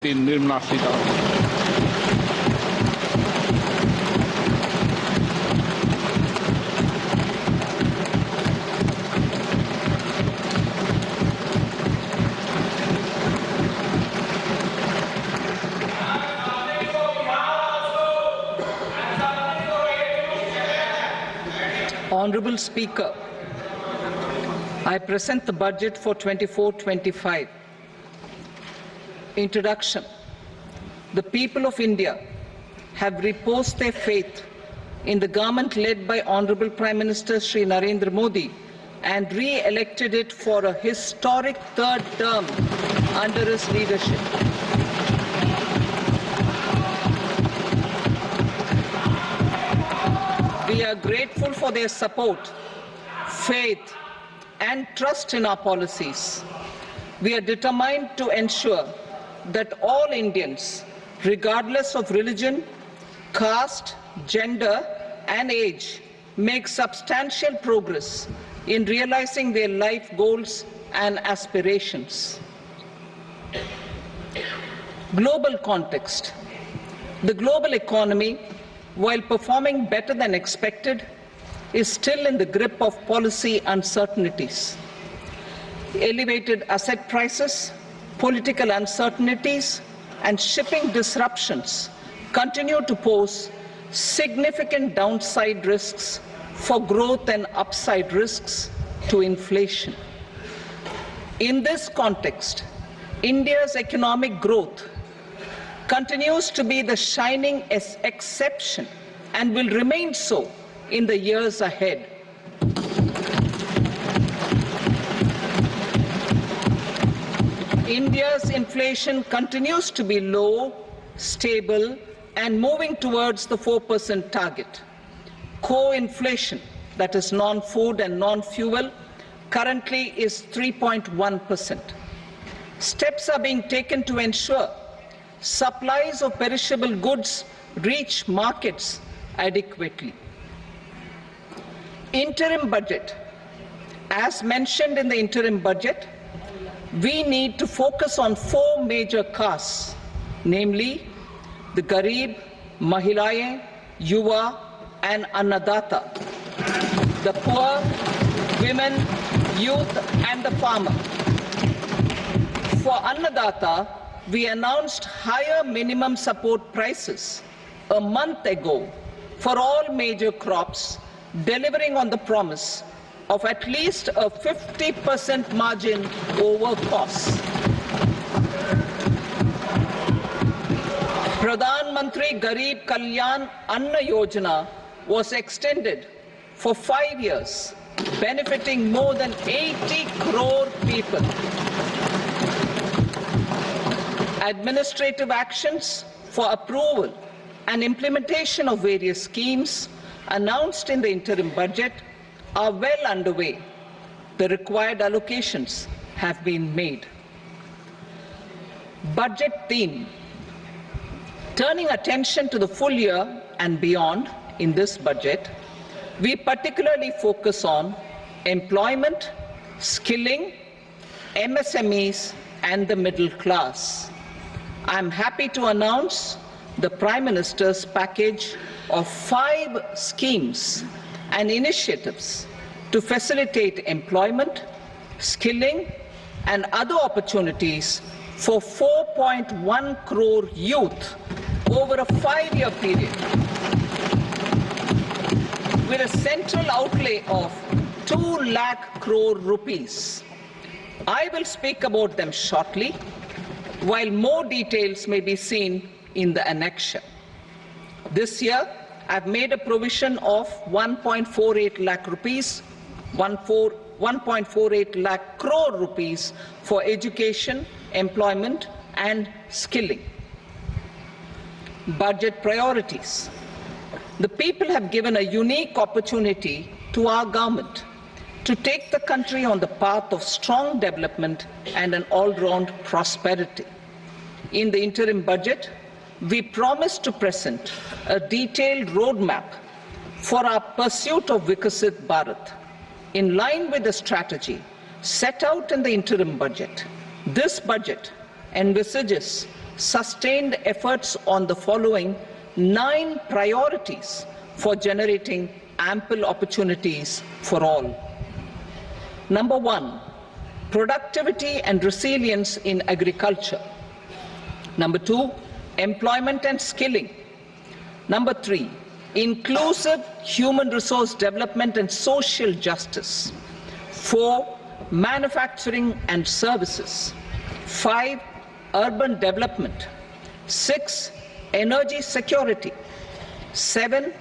Nirmala Sitaraman. Honourable Speaker, I present the budget for 24-25. Introduction. The people of India have reposed their faith in the government led by Honourable Prime Minister Shri Narendra Modi and re-elected it for a historic third term under his leadership. We are grateful for their support, faith, and trust in our policies. We are determined to ensure that all Indians, regardless of religion, caste, gender, and age, make substantial progress in realizing their life goals and aspirations. Global context. The global economy, while performing better than expected, is still in the grip of policy uncertainties. Elevated asset prices, political uncertainties, and shipping disruptions continue to pose significant downside risks for growth and upside risks to inflation. In this context, India's economic growth continues to be the shining exception and will remain so in the years ahead. India's inflation continues to be low, stable, and moving towards the 4% target. Core inflation, that is non-food and non-fuel, currently is 3.1%. Steps are being taken to ensure supplies of perishable goods reach markets adequately. Interim budget. As mentioned in the interim budget, we need to focus on four major castes, namely the Garib, Mahilaye, Yuva, and Annadata, the poor, women, youth, and the farmer. For Annadata, we announced higher minimum support prices a month ago for all major crops, delivering on the promise of at least a 50% margin over costs. Pradhan Mantri Garib Kalyan Anna Yojana was extended for 5 years, benefiting more than 80 crore people. Administrative actions for approval and implementation of various schemes announced in the interim budget are well underway. The required allocations have been made. Budget theme. Turning attention to the full year and beyond in this budget, we particularly focus on employment, skilling, MSMEs, and the middle class. I am happy to announce the Prime Minister's package of 5 schemes and initiatives to facilitate employment, skilling, and other opportunities for 4.1 crore youth over a 5-year period, with a central outlay of 2 lakh crore rupees. I will speak about them shortly, while more details may be seen in the annexure. This year, I've made a provision of 1.48 lakh rupees, 1.48 lakh crore rupees for education, employment, and skilling. Budget priorities. The people have given a unique opportunity to our government to take the country on the path of strong development and an all-round prosperity. In the interim budget, we promise to present a detailed roadmap for our pursuit of Vikasit Bharat. In line with the strategy set out in the interim budget, this budget envisages sustained efforts on the following 9 priorities for generating ample opportunities for all. Number 1, productivity and resilience in agriculture. Number 2, employment and skilling. Number 3, inclusive human resource development and social justice. 4, manufacturing and services. 5, urban development. 6, energy security. 7,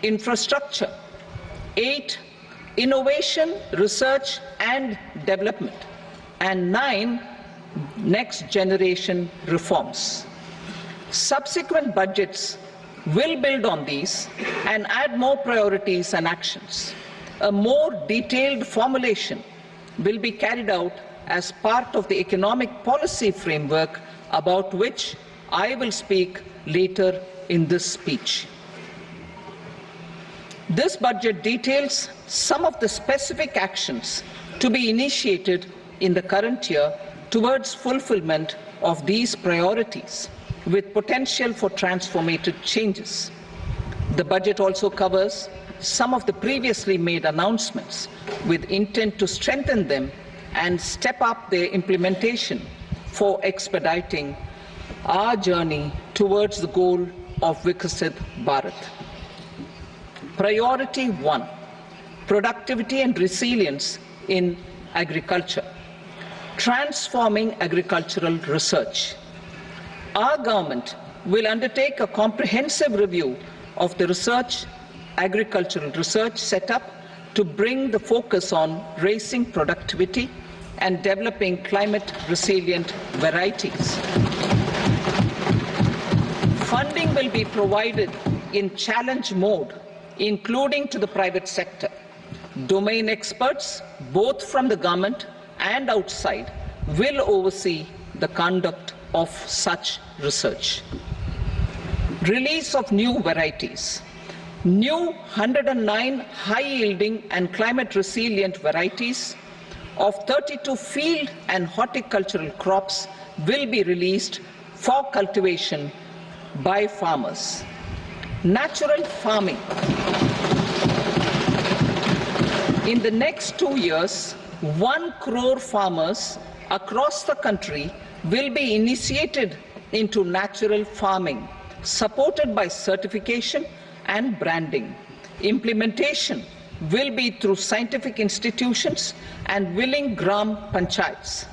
infrastructure. 8, innovation, research and development. And 9, next generation reforms. Subsequent budgets will build on these and add more priorities and actions. A more detailed formulation will be carried out as part of the economic policy framework about which I will speak later in this speech. This budget details some of the specific actions to be initiated in the current year towards fulfillment of these priorities, with potential for transformative changes. The budget also covers some of the previously made announcements with intent to strengthen them and step up their implementation for expediting our journey towards the goal of Viksit Bharat. Priority 1, productivity and resilience in agriculture. Transforming agricultural research. Our government will undertake a comprehensive review of the agricultural research setup to bring the focus on raising productivity and developing climate-resilient varieties. Funding will be provided in challenge mode, including to the private sector. Domain experts, both from the government and outside, will oversee the conduct of such research. Release of new varieties. New 109 high-yielding and climate-resilient varieties of 32 field and horticultural crops will be released for cultivation by farmers. Natural farming. In the next 2 years, 1 crore farmers across the country will be initiated into natural farming, supported by certification and branding. Implementation will be through scientific institutions and willing gram panchayats.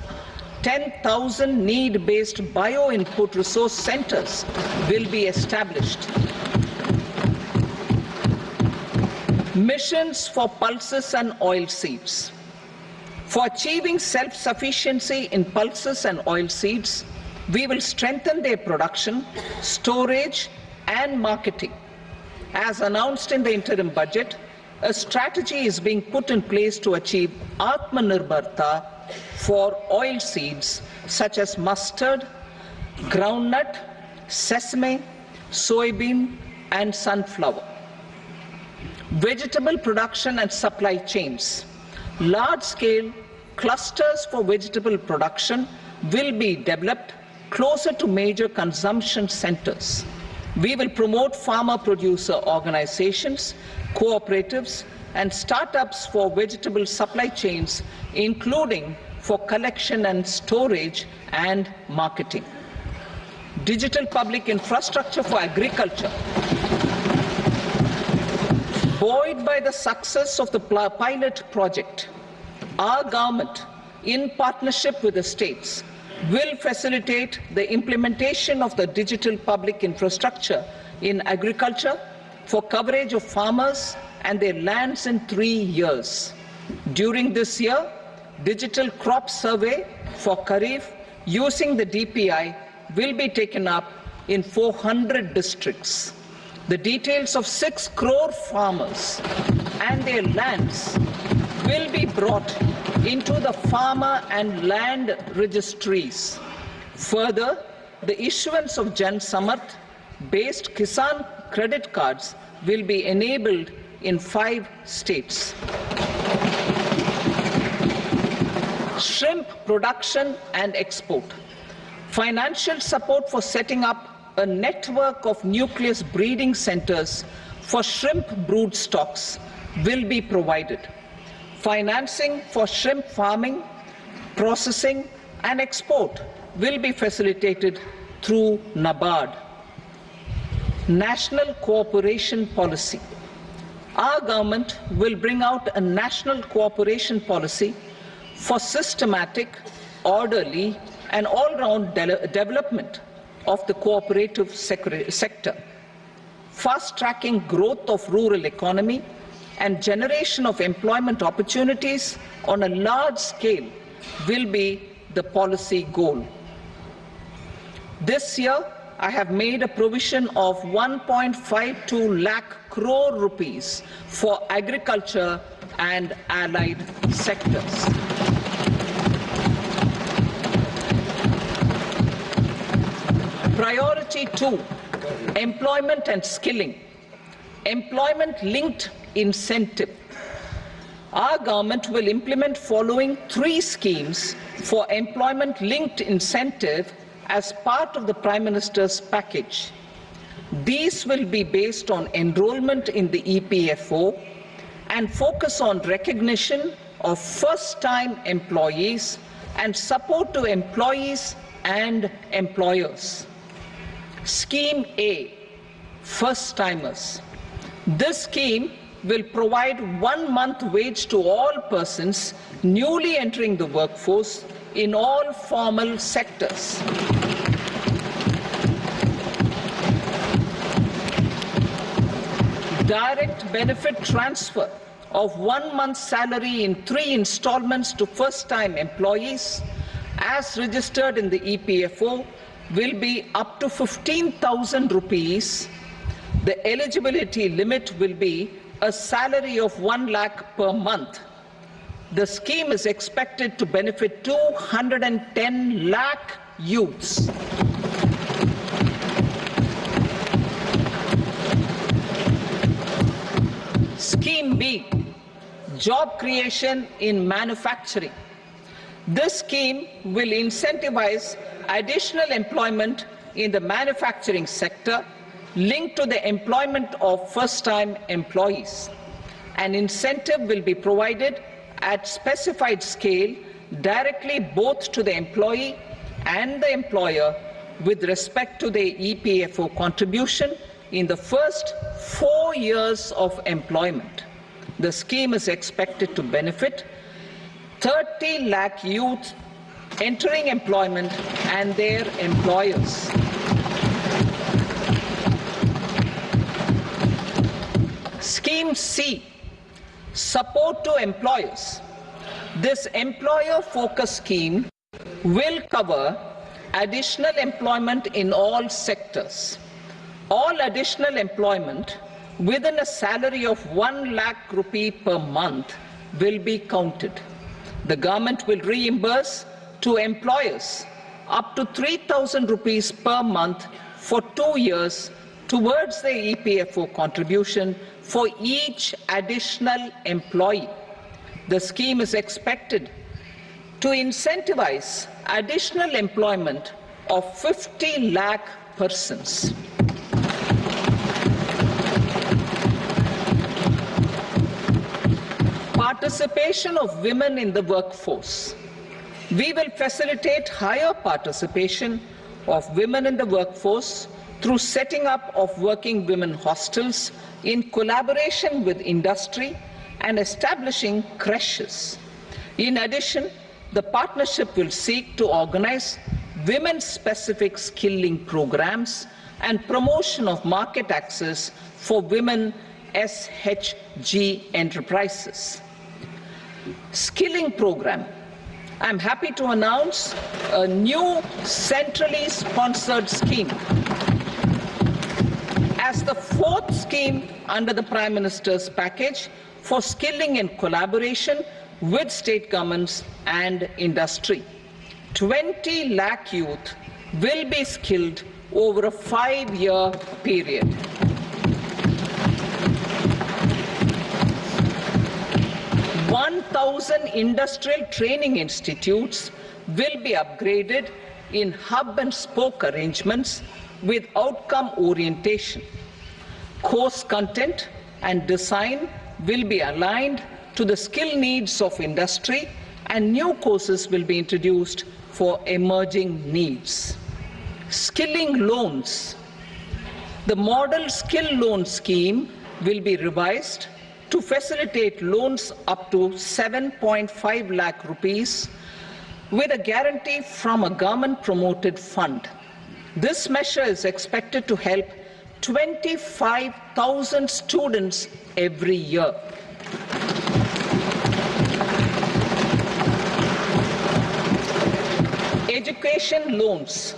10,000 need-based bio-input resource centers will be established. Missions for pulses and oilseeds. For achieving self-sufficiency in pulses and oilseeds, we will strengthen their production, storage and marketing. As announced in the interim budget, a strategy is being put in place to achieve Atmanirbharta for oilseeds such as mustard, groundnut, sesame, soybean and sunflower. Vegetable production and supply chains. Large-scale clusters for vegetable production will be developed closer to major consumption centers. We will promote farmer-producer organizations, cooperatives, and startups for vegetable supply chains, including for collection and storage and marketing. Digital public infrastructure for agriculture. Buoyed by the success of the pilot project, our government, in partnership with the states, will facilitate the implementation of the digital public infrastructure in agriculture for coverage of farmers and their lands in 3 years. During this year, digital crop survey for Kharif using the DPI will be taken up in 400 districts. The details of 6 crore farmers and their lands will be brought into the farmer and land registries. Further, the issuance of Jan Samarth based Kisan credit cards will be enabled in 5 states. Shrimp production and export. Financial support for setting up a network of nucleus breeding centers for shrimp brood stocks will be provided. Financing for shrimp farming, processing and export will be facilitated through NABARD. National cooperation policy. Our government will bring out a national cooperation policy for systematic, orderly and all-round development of the cooperative sector, fast-tracking growth of rural economy and generation of employment opportunities on a large scale will be the policy goal. This year, I have made a provision of 1.52 lakh crore rupees for agriculture and allied sectors. Priority 2, employment and skilling. Employment-linked incentive. Our government will implement following 3 schemes for employment-linked incentive as part of the Prime Minister's package. These will be based on enrollment in the EPFO and focus on recognition of first-time employees and support to employees and employers. Scheme A, first-timers. This scheme will provide 1 month wage to all persons newly entering the workforce in all formal sectors. Direct benefit transfer of 1 month's salary in 3 installments to first-time employees as registered in the EPFO will be up to 15,000 rupees. The eligibility limit will be a salary of 1 lakh per month. The scheme is expected to benefit 210 lakh youths. Scheme B, job creation in manufacturing. This scheme will incentivize additional employment in the manufacturing sector linked to the employment of first-time employees. An incentive will be provided at specified scale directly both to the employee and the employer with respect to the EPFO contribution in the first 4 years of employment. The scheme is expected to benefit 30 lakh youth entering employment and their employers. Scheme C, support to employers. This employer-focused scheme will cover additional employment in all sectors. All additional employment within a salary of 1 lakh rupee per month will be counted. The government will reimburse to employers up to 3,000 rupees per month for 2 years towards the EPFO contribution for each additional employee. The scheme is expected to incentivize additional employment of 50 lakh persons. Participation of women in the workforce. We will facilitate higher participation of women in the workforce through setting up of working women hostels in collaboration with industry and establishing creches. In addition, the partnership will seek to organize women-specific skilling programs and promotion of market access for women SHG enterprises. Skilling program. I'm happy to announce a new centrally sponsored scheme as the 4th scheme under the Prime Minister's package for skilling in collaboration with state governments and industry. 20 lakh youth will be skilled over a 5-year period. Thousand industrial training institutes will be upgraded in hub and spoke arrangements with outcome orientation. Course content and design will be aligned to the skill needs of industry, and new courses will be introduced for emerging needs. Skilling loans. The model skill loan scheme will be revised to facilitate loans up to 7.5 lakh rupees with a guarantee from a government-promoted fund. This measure is expected to help 25,000 students every year. Education loans.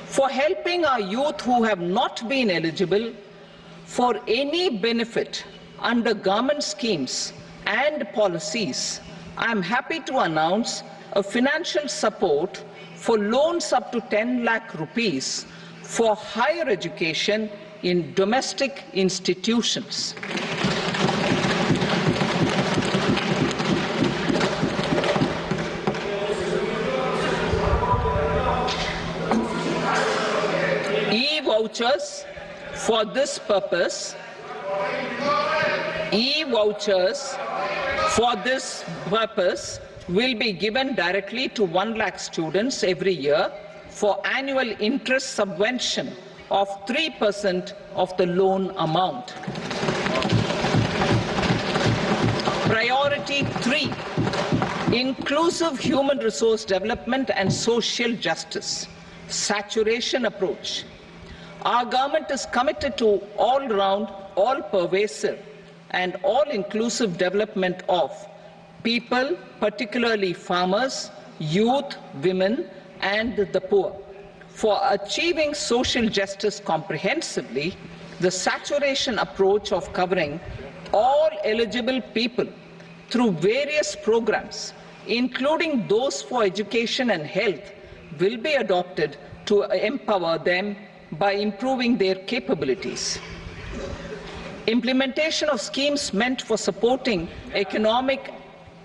For helping our youth who have not been eligible for any benefit under government schemes and policies, I am happy to announce a financial support for loans up to 10 lakh rupees for higher education in domestic institutions. E-vouchers for this purpose. E-vouchers for this purpose will be given directly to 1 lakh students every year for annual interest subvention of 3% of the loan amount. Priority 3, inclusive human resource development and social justice. Saturation approach. Our government is committed to all-round, all-pervasive and all-inclusive development of people, particularly farmers, youth, women and the poor. For achieving social justice comprehensively, the saturation approach of covering all eligible people through various programs, including those for education and health, will be adopted to empower them by improving their capabilities. Implementation of schemes meant for supporting economic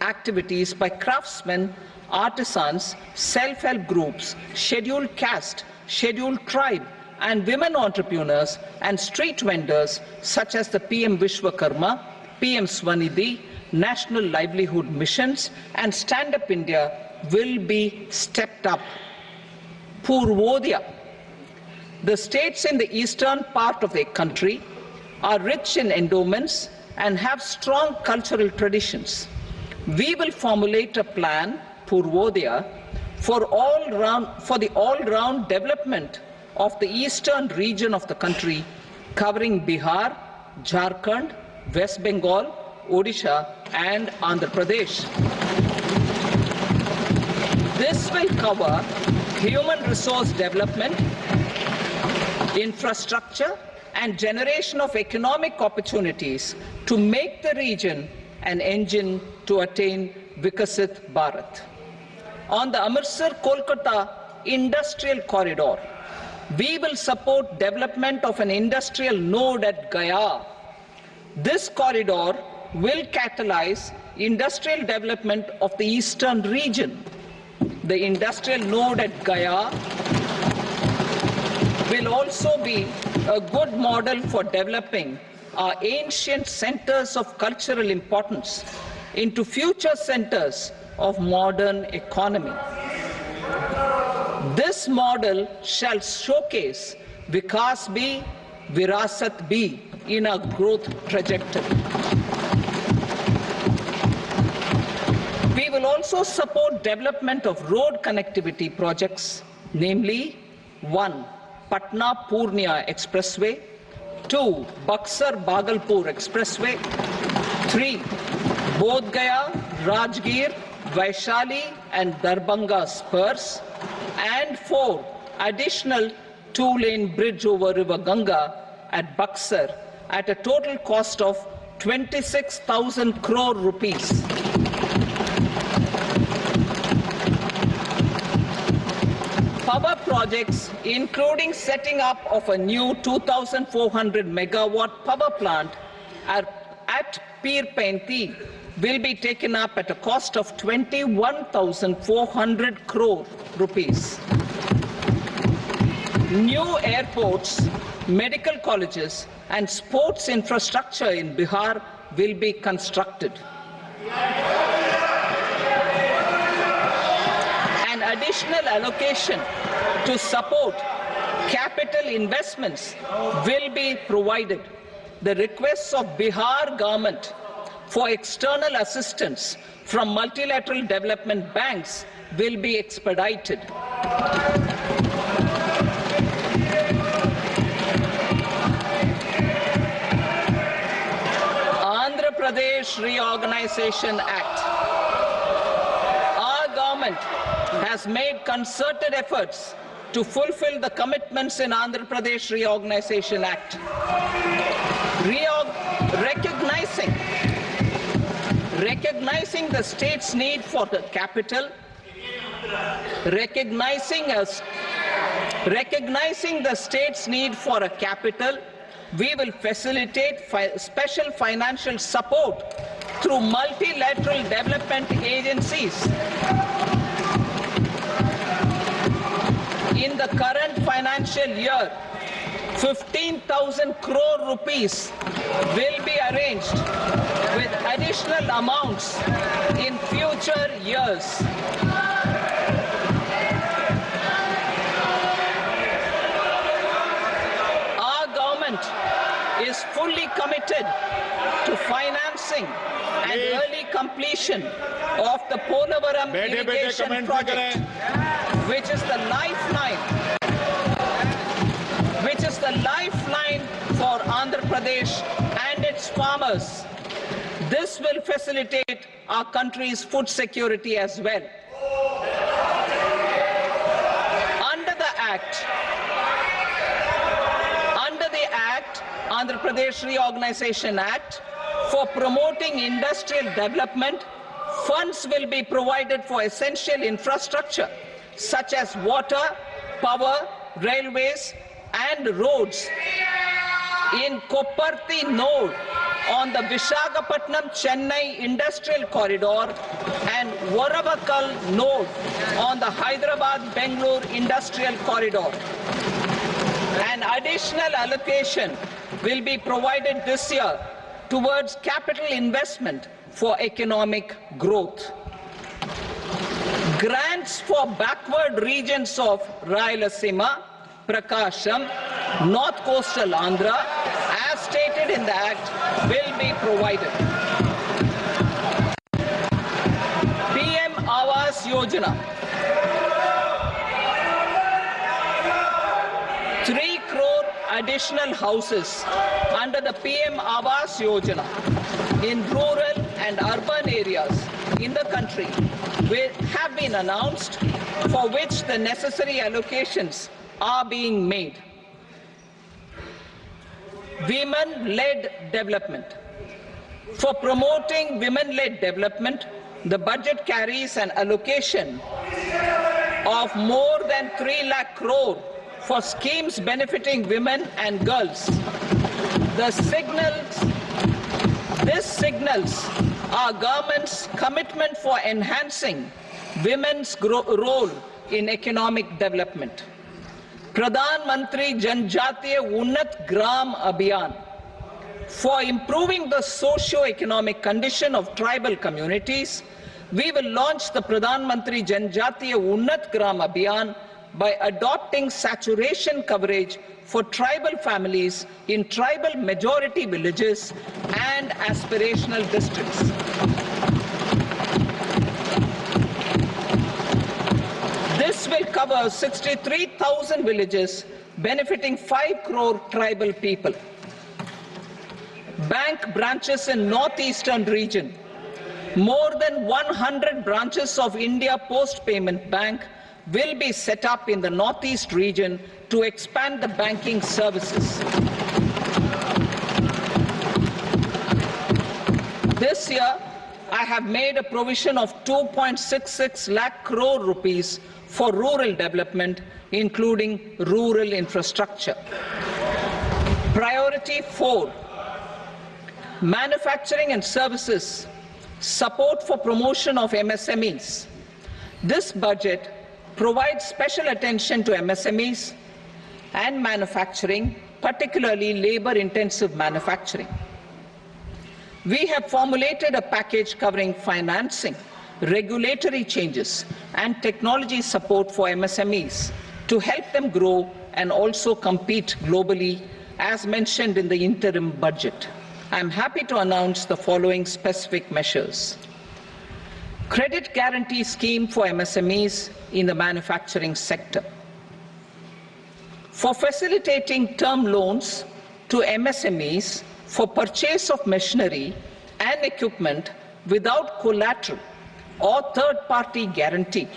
activities by craftsmen, artisans, self-help groups, scheduled caste, scheduled tribe, and women entrepreneurs and street vendors such as the PM Vishwakarma, PM Swanidhi, National Livelihood Missions, and Stand Up India will be stepped up. Purvodaya. The states in the eastern part of the country are rich in endowments and have strong cultural traditions. We will formulate a plan, Purvodaya, for the all-round development of the eastern region of the country, covering Bihar, Jharkhand, West Bengal, Odisha, and Andhra Pradesh. This will cover human resource development, infrastructure, and generation of economic opportunities to make the region an engine to attain Vikasit Bharat. On the Amritsar-Kolkata Industrial Corridor, we will support development of an industrial node at Gaya. This corridor will catalyze industrial development of the eastern region. The industrial node at Gaya will also be a good model for developing our ancient centers of cultural importance into future centers of modern economy. This model shall showcase Vikas B, Virasat B in a growth trajectory. We will also support development of road connectivity projects, namely 1. Patna-Purnia Expressway, 2. Buxar-Bhagalpur Expressway, 3. Bodh Gaya, Rajgir, Vaishali and Darbhanga spurs, and 4. Additional 2-lane bridge over River Ganga at Buxar at a total cost of 26,000 crore rupees. Power projects, including setting up of a new 2,400 megawatt power plant at Pir Painti, will be taken up at a cost of 21,400 crore rupees. New airports, medical colleges, and sports infrastructure in Bihar will be constructed. An additional allocation to support capital investments will be provided. The requests of Bihar government for external assistance from multilateral development banks will be expedited. Andhra Pradesh Reorganization Act. Our government has made concerted efforts to fulfill the commitments in Andhra Pradesh Reorganization Act. Recognizing the state's need for the capital, recognizing the state's need for a capital, we will facilitate special financial support through multilateral development agencies. In the current financial year, 15,000 crore rupees will be arranged with additional amounts in future years. Our government is fully committed to financing and early completion of the Polavaram irrigation project, which is the lifeline for Andhra Pradesh and its farmers. This will facilitate our country's food security as well. Under the Andhra Pradesh Reorganization Act, for promoting industrial development, funds will be provided for essential infrastructure such as water, power, railways, and roads. In Kopparthi node on the Visakhapatnam-Chennai Industrial Corridor and Varavakal node on the Hyderabad-Bengaluru Industrial Corridor. An additional allocation will be provided this year towards capital investment for economic growth. Grants for backward regions of Rayalaseema, Prakasham, North Coastal Andhra, as stated in the Act, will be provided. PM Awas Yojana. 3 crore additional houses under the PM Awas Yojana in rural and urban areas in the country have been announced, for which the necessary allocations are being made. Women-led development. For promoting women-led development, the budget carries an allocation of more than 3 lakh crore for schemes benefiting women and girls. This signals our government's commitment for enhancing women's role in economic development. Pradhan Mantri Janjatiya Unnat Gram Abhiyan. For improving the socio-economic condition of tribal communities, we will launch the Pradhan Mantri Janjatiya Unnat Gram Abhiyan by adopting saturation coverage for tribal families in tribal majority villages and aspirational districts. This will cover 63,000 villages, benefiting 5 crore tribal people. Bank branches in northeastern region. More than 100 branches of India Post Payment Bank will be set up in the northeast region to expand the banking services. This year, I have made a provision of 2.66 lakh crore rupees for rural development, including rural infrastructure. Priority 4, manufacturing and services, support for promotion of MSMEs. This budget provides special attention to MSMEs, and manufacturing, particularly labor-intensive manufacturing. We have formulated a package covering financing, regulatory changes, and technology support for MSMEs to help them grow and also compete globally, as mentioned in the interim budget. I am happy to announce the following specific measures. Credit guarantee scheme for MSMEs in the manufacturing sector. For facilitating term loans to MSMEs for purchase of machinery and equipment without collateral or third-party guarantee,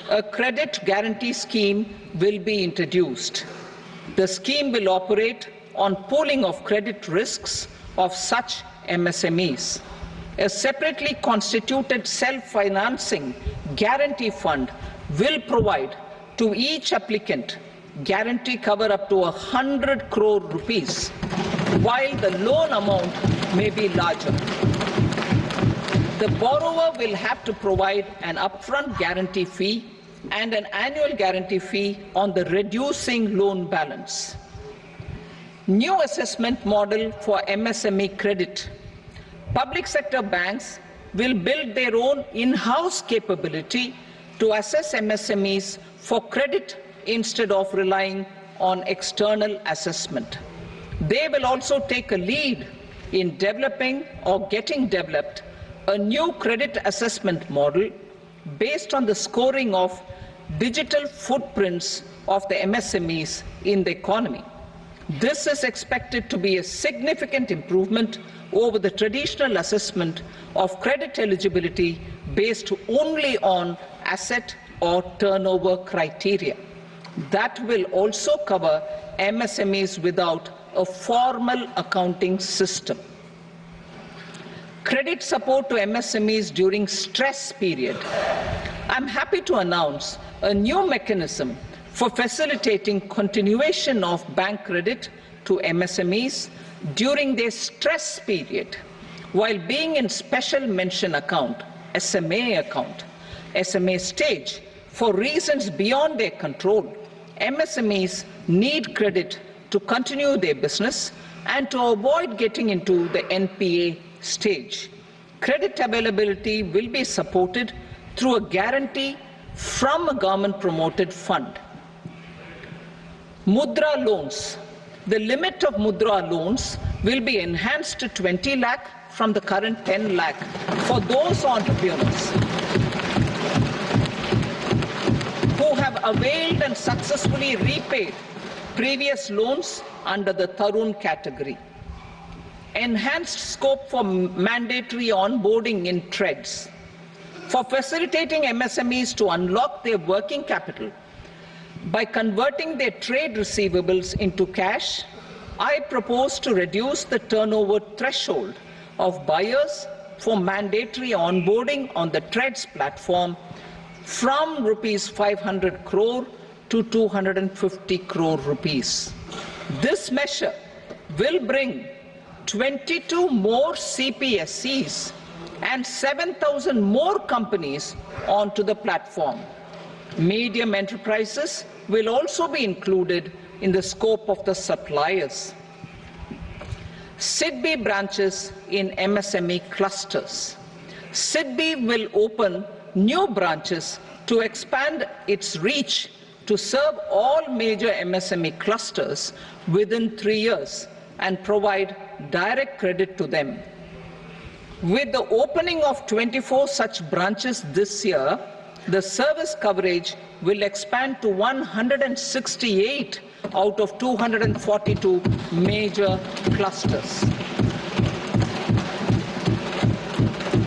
a credit guarantee scheme will be introduced. The scheme will operate on pooling of credit risks of such MSMEs. A separately constituted self-financing guarantee fund will provide to each applicant guarantee cover up to 100 crore rupees, while the loan amount may be larger. The borrower will have to provide an upfront guarantee fee and an annual guarantee fee on the reducing loan balance. New assessment model for MSME credit. Public sector banks will build their own in-house capability to assess MSMEs for credit instead of relying on external assessment. They will also take a lead in developing or getting developed a new credit assessment model based on the scoring of digital footprints of the MSMEs in the economy. This is expected to be a significant improvement over the traditional assessment of credit eligibility based only on asset or turnover criteria. That will also cover MSMEs without a formal accounting system. Credit support to MSMEs during stress period. I'm happy to announce a new mechanism for facilitating continuation of bank credit to MSMEs during their stress period while being in special mention account, SMA stage, for reasons beyond their control. MSMEs need credit to continue their business and to avoid getting into the NPA stage. Credit availability will be supported through a guarantee from a government-promoted fund. Mudra loans. The limit of Mudra loans will be enhanced to 20 lakh from the current 10 lakh for those entrepreneurs who have availed and successfully repaid previous loans under the Tarun category. Enhanced scope for mandatory onboarding in trades. For facilitating MSMEs to unlock their working capital by converting their trade receivables into cash, I propose to reduce the turnover threshold of buyers for mandatory onboarding on the trades platform from rupees 500 crore to 250 crore rupees. This measure will bring 22 more CPSCs and 7,000 more companies onto the platform. Medium enterprises will also be included in the scope of the suppliers. SIDBI branches in MSME clusters. SIDBI will open new branches to expand its reach to serve all major MSME clusters within 3 years and provide direct credit to them. With the opening of 24 such branches this year, the service coverage will expand to 168 out of 242 major clusters.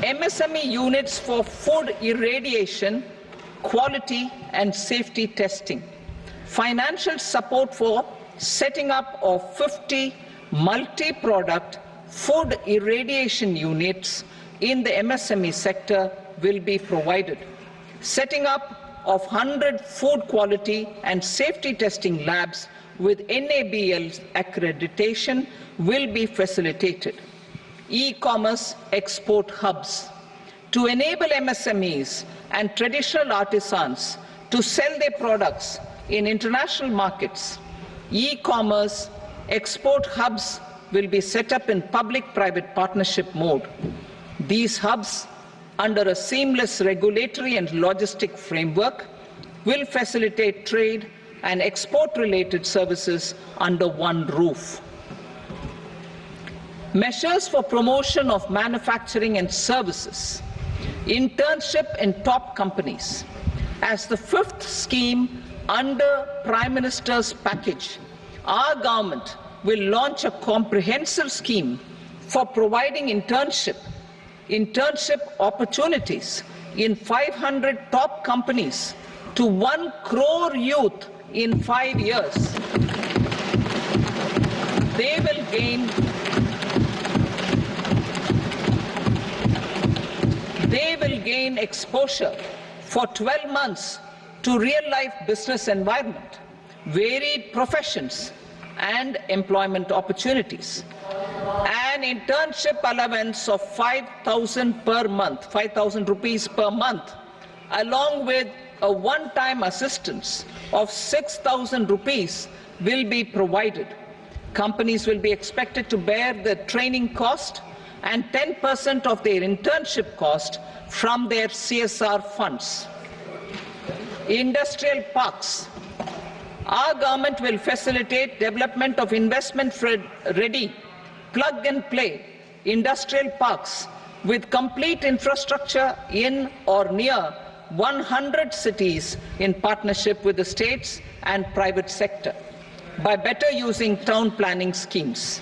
MSME units for food irradiation, quality and safety testing. Financial support for setting up of 50 multi-product food irradiation units in the MSME sector will be provided. Setting up of 100 food quality and safety testing labs with NABL accreditation will be facilitated. E-commerce export hubs to enable MSMEs and traditional artisans to sell their products in international markets. E-commerce export hubs will be set up in public-private partnership mode. These hubs, under a seamless regulatory and logistic framework, will facilitate trade and export-related services under one roof. Measures for promotion of manufacturing and services. Internship in top companies. As the fifth scheme under Prime Minister's package, our government will launch a comprehensive scheme for providing internship opportunities in 500 top companies to 1 crore youth in 5 years. They will gain exposure for 12 months to real-life business environment, varied professions, and employment opportunities. An internship allowance of 5,000 per month, 5,000 rupees per month, along with a one-time assistance of 6,000 rupees will be provided. Companies will be expected to bear the training cost and 10% of their internship cost from their CSR funds. Industrial parks. Our government will facilitate development of investment-ready, plug-and-play industrial parks with complete infrastructure in or near 100 cities in partnership with the states and private sector by better using town planning schemes.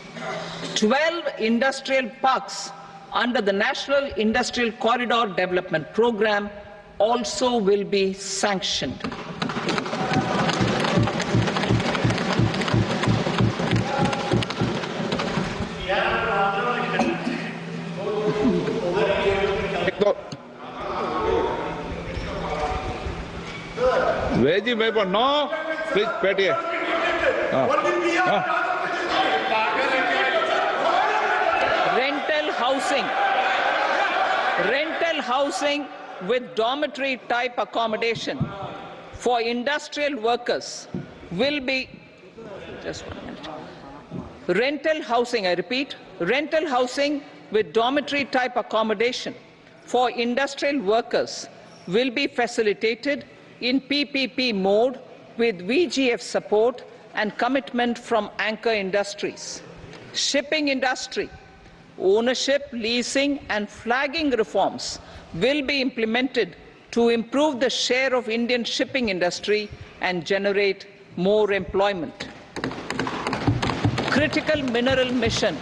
12 industrial parks under the National Industrial Corridor Development Program also will be sanctioned. Veji member, no, please, Petty. Rental housing with dormitory type accommodation for industrial workers will be, just 1 minute. Rental housing, I repeat, rental housing with dormitory type accommodation for industrial workers will be facilitated in PPP mode with VGF support and commitment from anchor industries. Shipping industry, ownership, leasing and flagging reforms will be implemented to improve the share of Indian shipping industry and generate more employment. Critical mineral mission.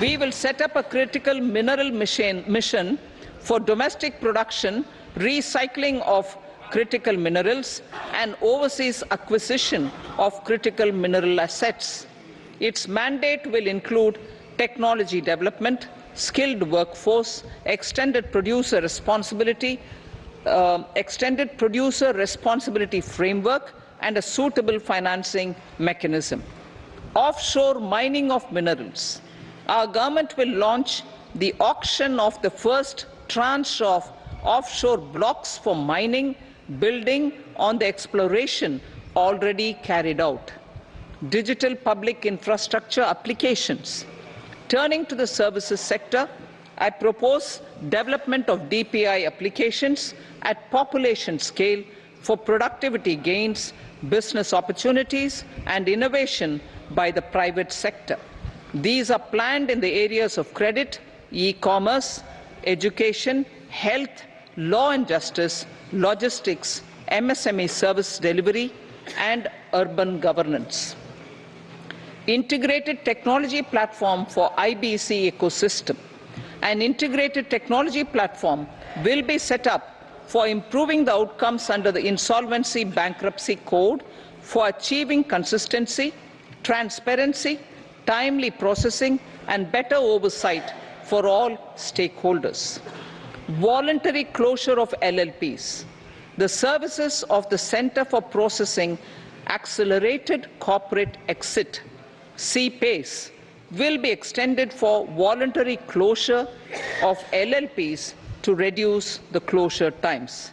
We will set up a critical mineral mission for domestic production, recycling of critical minerals and overseas acquisition of critical mineral assets. Its mandate will include technology development, skilled workforce, extended producer responsibility framework, and a suitable financing mechanism. Offshore mining of minerals. Our government will launch the auction of the first tranche of offshore blocks for mining, building on the exploration already carried out. Digital public infrastructure applications. Turning to the services sector, I propose development of DPI applications at population scale for productivity gains, business opportunities, and innovation by the private sector. These are planned in the areas of credit, e-commerce, education, health, law and justice, logistics, MSME service delivery, and urban governance. Integrated technology platform for IBC ecosystem. An integrated technology platform will be set up for improving the outcomes under the Insolvency Bankruptcy Code for achieving consistency, transparency, timely processing, and better oversight for all stakeholders. Voluntary closure of LLPs. The services of the Center for Processing Accelerated Corporate Exit, CPACE, will be extended for voluntary closure of LLPs to reduce the closure times.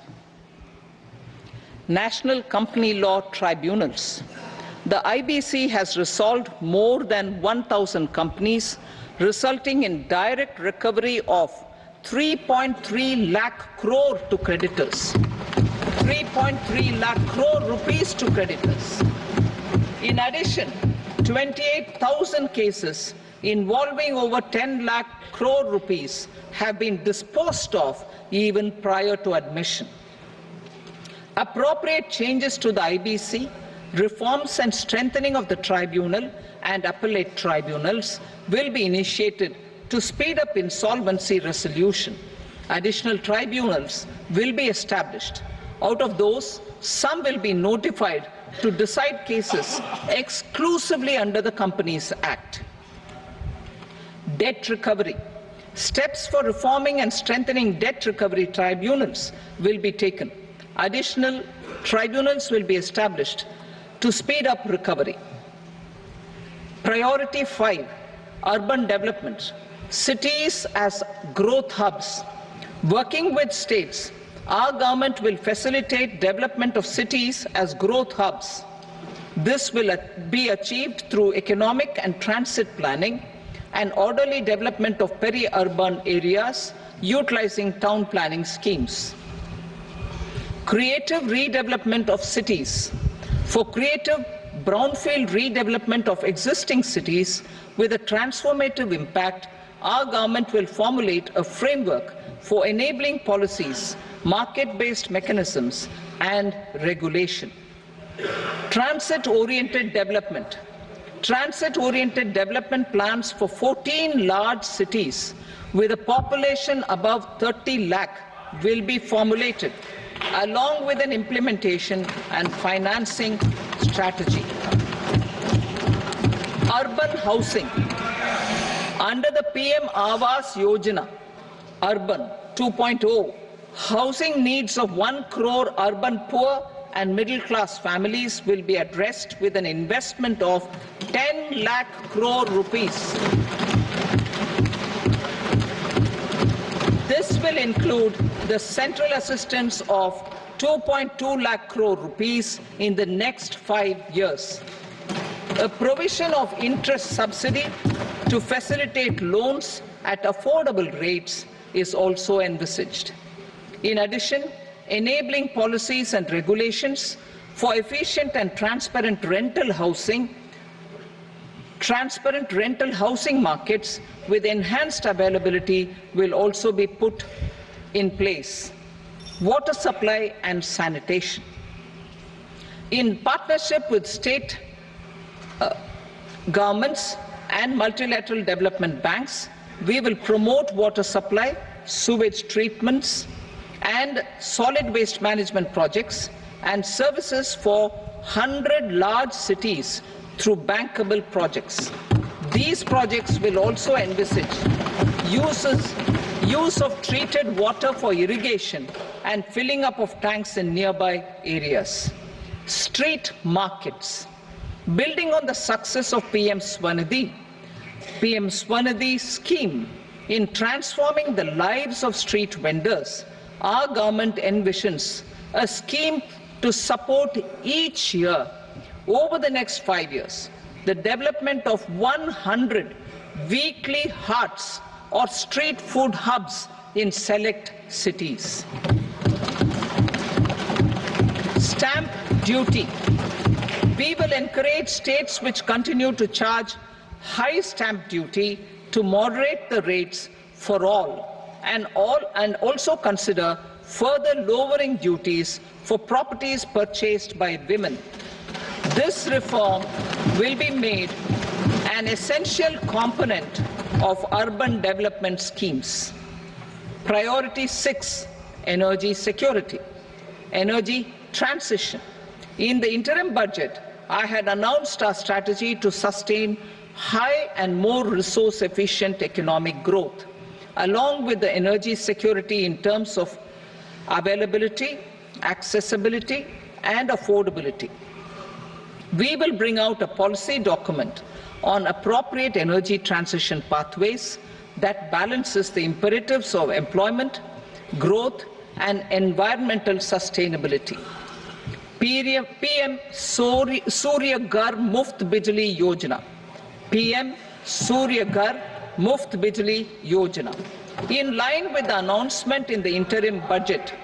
National Company Law Tribunals. The IBC has resolved more than 1,000 companies, resulting in direct recovery of 3.3 lakh crore to creditors. 3.3 lakh crore rupees to creditors. In addition, 28,000 cases involving over 10 lakh crore rupees have been disposed of even prior to admission. Appropriate changes to the IBC, reforms and strengthening of the tribunal and appellate tribunals will be initiated to speed up insolvency resolution. Additional tribunals will be established. Out of those, some will be notified to decide cases exclusively under the Companies Act. Debt recovery. Steps for reforming and strengthening debt recovery tribunals will be taken. Additional tribunals will be established to speed up recovery. Priority 5, urban development. Cities as growth hubs. Working with states, our government will facilitate development of cities as growth hubs. This will be achieved through economic and transit planning and orderly development of peri-urban areas utilizing town planning schemes. Creative redevelopment of cities. For creative brownfield redevelopment of existing cities with a transformative impact, our government will formulate a framework for enabling policies, market-based mechanisms, and regulation. Transit-oriented development. Transit-oriented development plans for 14 large cities with a population above 30 lakh will be formulated, along with an implementation and financing strategy. Urban housing. Under the PM Awas Yojana, Urban 2.0, housing needs of 1 crore urban poor and middle-class families will be addressed with an investment of 10 lakh crore rupees. This will include the central assistance of 2.2 lakh crore rupees in the next 5 years. A provision of interest subsidy to facilitate loans at affordable rates is also envisaged. In addition, enabling policies and regulations for efficient and transparent rental housing markets with enhanced availability will also be put in place. Water supply and sanitation. In partnership with state governments and multilateral development banks, we will promote water supply, sewage treatments, and solid waste management projects and services for 100 large cities through bankable projects. These projects will also envisage use of treated water for irrigation and filling up of tanks in nearby areas. Street markets. Building on the success of PM Swanidhi scheme in transforming the lives of street vendors, our government envisions a scheme to support each year over the next 5 years the development of 100 weekly hearts or street food hubs in select cities. Stamp duty. We will encourage states which continue to charge high stamp duty to moderate the rates for all and also consider further lowering duties for properties purchased by women. This reform will be made an essential component of urban development schemes. Priority 6, energy security, energy transition. In the interim budget, I had announced our strategy to sustain high and more resource-efficient economic growth, along with the energy security in terms of availability, accessibility, and affordability. We will bring out a policy document on appropriate energy transition pathways that balances the imperatives of employment, growth, and environmental sustainability. PM Surya Ghar Muft Bijli Yojana. PM Surya Ghar Muft Bijli Yojana. In line with the announcement in the interim budget,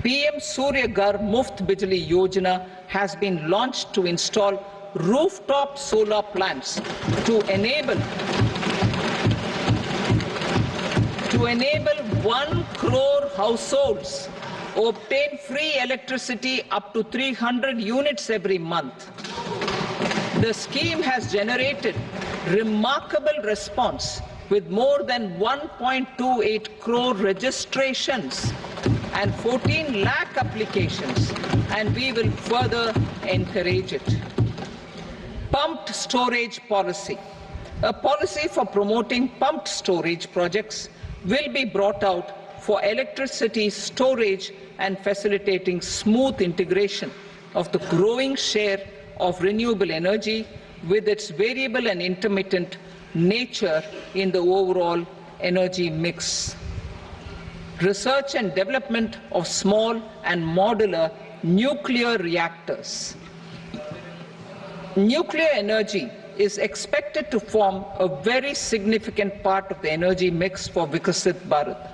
PM Surya Ghar Muft Bijli Yojana has been launched to install rooftop solar plants to enable 1 crore households obtain free electricity up to 300 units every month. The scheme has generated remarkable response with more than 1.28 crore registrations and 14 lakh applications, and we will further encourage it. Pumped storage policy. A policy for promoting pumped storage projects will be brought out for electricity storage and facilitating smooth integration of the growing share of renewable energy with its variable and intermittent nature in the overall energy mix. Research and development of small and modular nuclear reactors. Nuclear energy is expected to form a very significant part of the energy mix for Vikasit Bharat.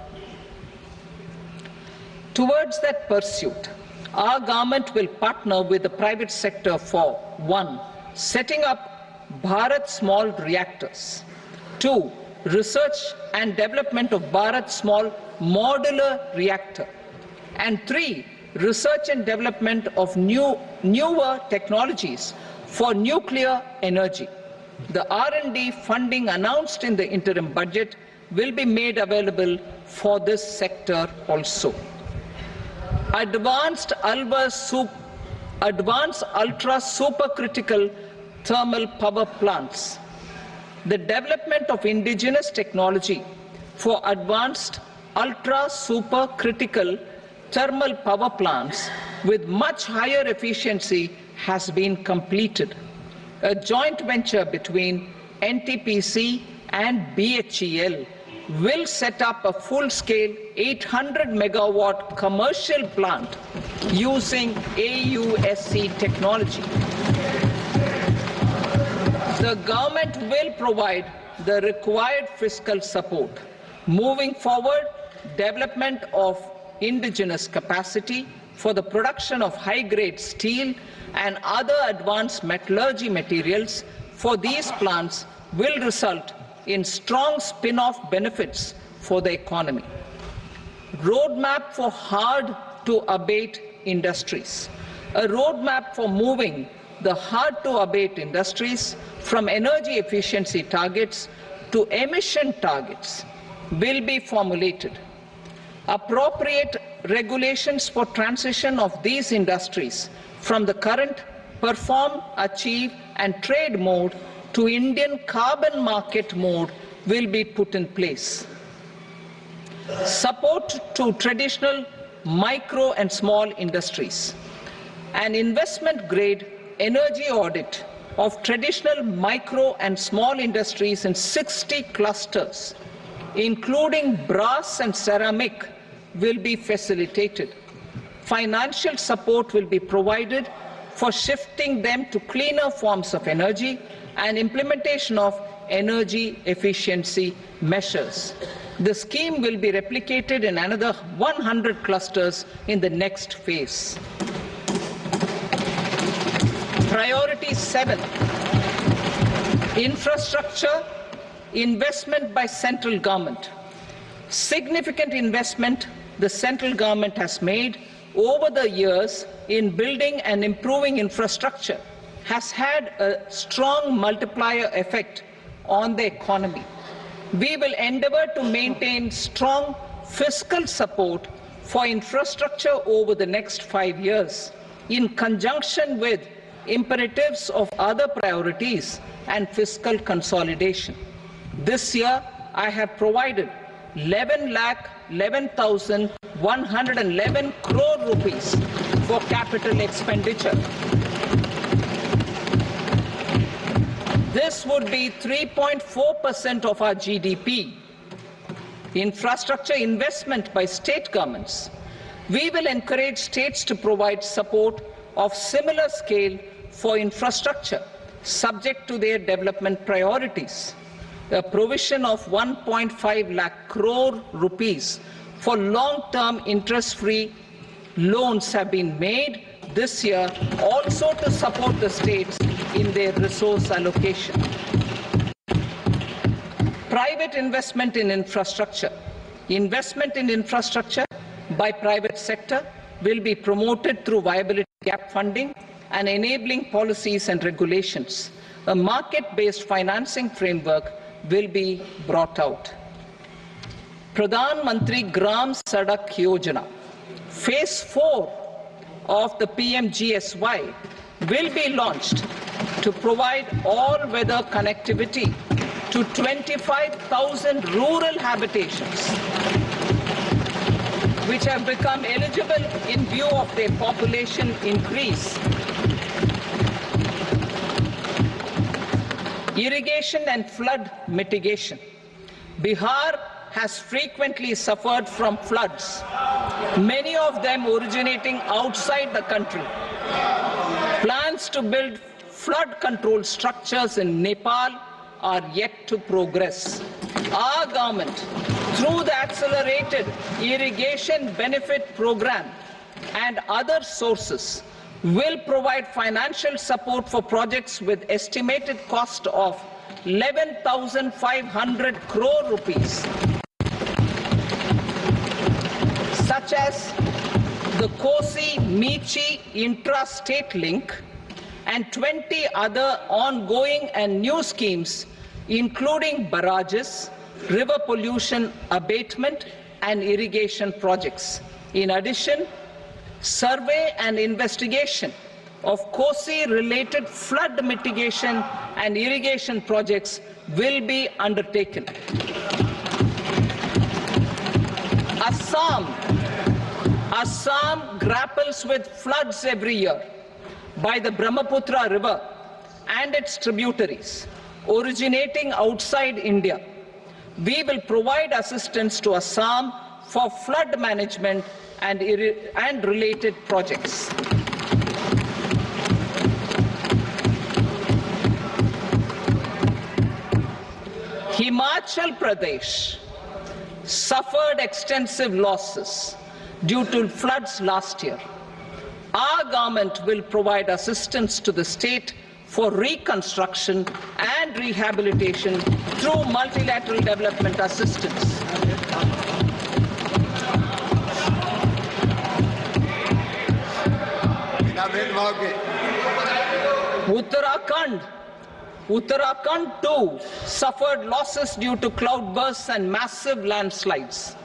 Towards that pursuit, our government will partner with the private sector for 1. Setting up Bharat Small Reactors, 2. Research and development of Bharat Small Modular Reactor, and 3. Research and development of newer technologies for nuclear energy. The R&D funding announced in the interim budget will be made available for this sector also. Advanced ultra supercritical thermal power plants. The development of indigenous technology for advanced ultra supercritical thermal power plants with much higher efficiency has been completed. A joint venture between NTPC and BHEL will set up a full-scale 800 megawatt commercial plant using AUSC technology. The government will provide the required fiscal support. Moving forward, development of indigenous capacity for the production of high-grade steel and other advanced metallurgy materials for these plants will result in strong spin-off benefits for the economy. Roadmap for hard-to-abate industries. A roadmap for moving the hard-to-abate industries from energy efficiency targets to emission targets will be formulated. Appropriate regulations for transition of these industries from the current perform, achieve and trade mode to Indian carbon market mode will be put in place. Support to traditional micro and small industries. An investment-grade energy audit of traditional micro and small industries in 60 clusters, including brass and ceramic, will be facilitated. Financial support will be provided for shifting them to cleaner forms of energy and implementation of energy efficiency measures. The scheme will be replicated in another 100 clusters in the next phase. Priority 7, infrastructure investment by central government. Significant investment the central government has made over the years in building and improving infrastructure has had a strong multiplier effect on the economy. We will endeavour to maintain strong fiscal support for infrastructure over the next 5 years in conjunction with imperatives of other priorities and fiscal consolidation. This year, I have provided 11,11,111 crore rupees for capital expenditure. This would be 3.4% of our GDP. infrastructure investment by state governments. We will encourage states to provide support of similar scale for infrastructure, subject to their development priorities. A provision of 1.5 lakh crore rupees for long-term interest-free loans have been made this year also to support the states in their resource allocation. Private investment in infrastructure. Investment in infrastructure by private sector will be promoted through viability gap funding and enabling policies and regulations. A market-based financing framework will be brought out. Pradhan Mantri Gram Sadak Yojana, Phase 4 of the PMGSY will be launched to provide all-weather connectivity to 25,000 rural habitations, which have become eligible in view of their population increase. Irrigation and flood mitigation. Bihar has frequently suffered from floods, many of them originating outside the country. Plans to build flood control structures in Nepal are yet to progress. Our government, through the Accelerated Irrigation Benefit Program and other sources, will provide financial support for projects with estimated cost of 11,500 crore rupees, such as the Kosi-Michi intra-state link and 20 other ongoing and new schemes, including barrages, river pollution abatement and irrigation projects. In addition, survey and investigation of Kosi-related flood mitigation and irrigation projects will be undertaken. Assam grapples with floods every year by the Brahmaputra River and its tributaries originating outside India. We will provide assistance to Assam for flood management and related projects. Himachal Pradesh suffered extensive losses due to floods last year. Our government will provide assistance to the state for reconstruction and rehabilitation through multilateral development assistance. Uttarakhand too suffered losses due to cloudbursts and massive landslides.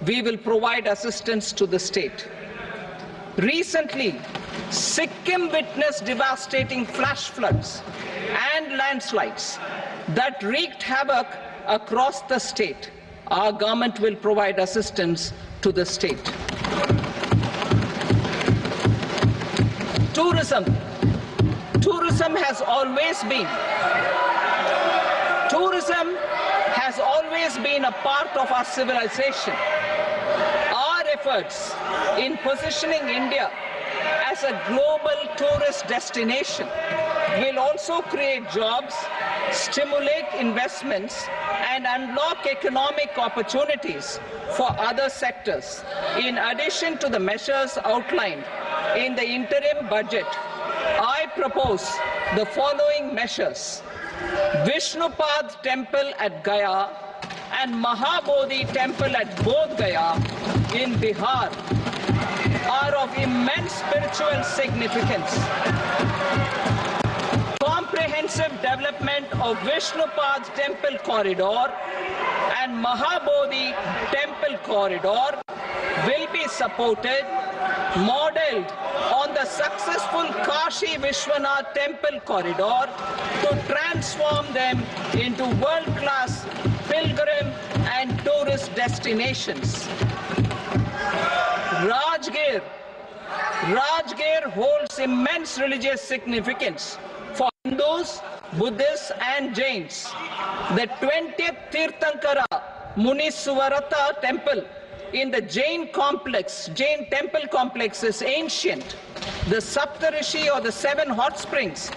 We will provide assistance to the state. Recently, Sikkim witnessed devastating flash floods and landslides that wreaked havoc across the state. Our government will provide assistance to the state. Tourism. Tourism has always been a part of our civilization. Our efforts in positioning India as a global tourist destination will also create jobs, stimulate investments, and unlock economic opportunities for other sectors. In addition to the measures outlined in the interim budget, I propose the following measures. Vishnupad Temple at Gaya and Mahabodhi Temple at Bodh Gaya in Bihar are of immense spiritual significance. Comprehensive development of Vishnupad Temple Corridor and Mahabodhi Temple Corridor will be supported, modeled on the successful Kashi Vishwanath Temple Corridor, to transform them into world-class pilgrim and tourist destinations. Rajgir holds immense religious significance for Hindus, Buddhists and Jains. The 20th Tirthankara Muniswarata temple in the Jain temple complex is ancient. The Saptarishi, or the 7 hot springs,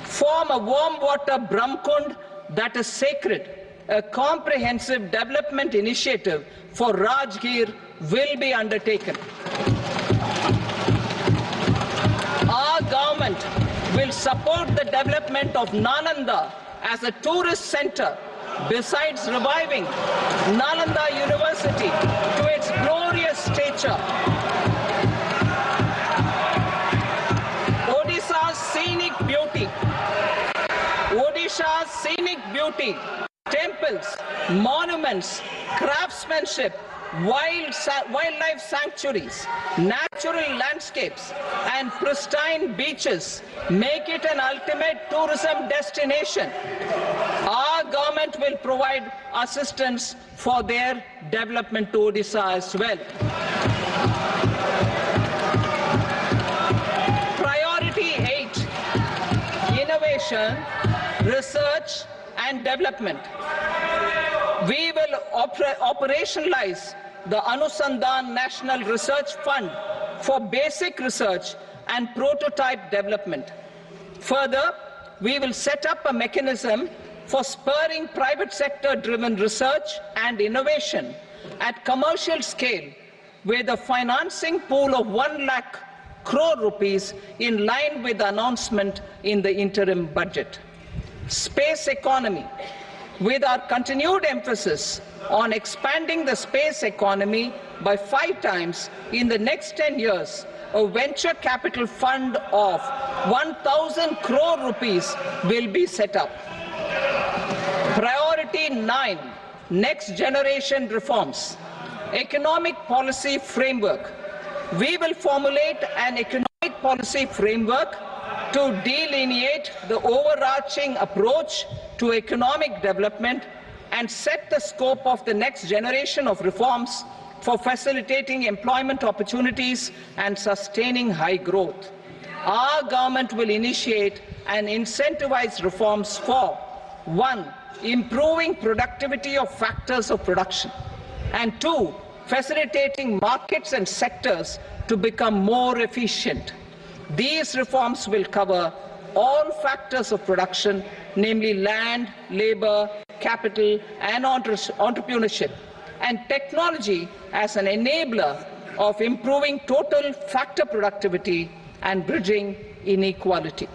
form a warm water Brahmkund that is sacred. A comprehensive development initiative for Rajgir will be undertaken. Our government will support the development of Nalanda as a tourist center, besides reviving Nalanda University to its glorious stature. Odisha's scenic beauty, temples, monuments, craftsmanship, wildlife sanctuaries, natural landscapes, and pristine beaches make it an ultimate tourism destination. Our government will provide assistance for their development to Odisha as well. Priority 8, innovation, research and development. We will operationalize the Anusandhan National Research Fund for basic research and prototype development. Further, we will set up a mechanism for spurring private sector-driven research and innovation at commercial scale with a financing pool of 1 lakh crore rupees in line with the announcement in the interim budget. Space economy. With our continued emphasis on expanding the space economy by 5 times in the next 10 years, a venture capital fund of 1,000 crore rupees will be set up. Priority 9, next generation reforms. Economic policy framework. We will formulate an economic policy framework to delineate the overarching approach to economic development and set the scope of the next generation of reforms for facilitating employment opportunities and sustaining high growth. Our government will initiate and incentivize reforms for 1. Improving productivity of factors of production, and 2. Facilitating markets and sectors to become more efficient. These reforms will cover all factors of production, namely land, labor, capital, and entrepreneurship, and technology as an enabler of improving total factor productivity and bridging inequality.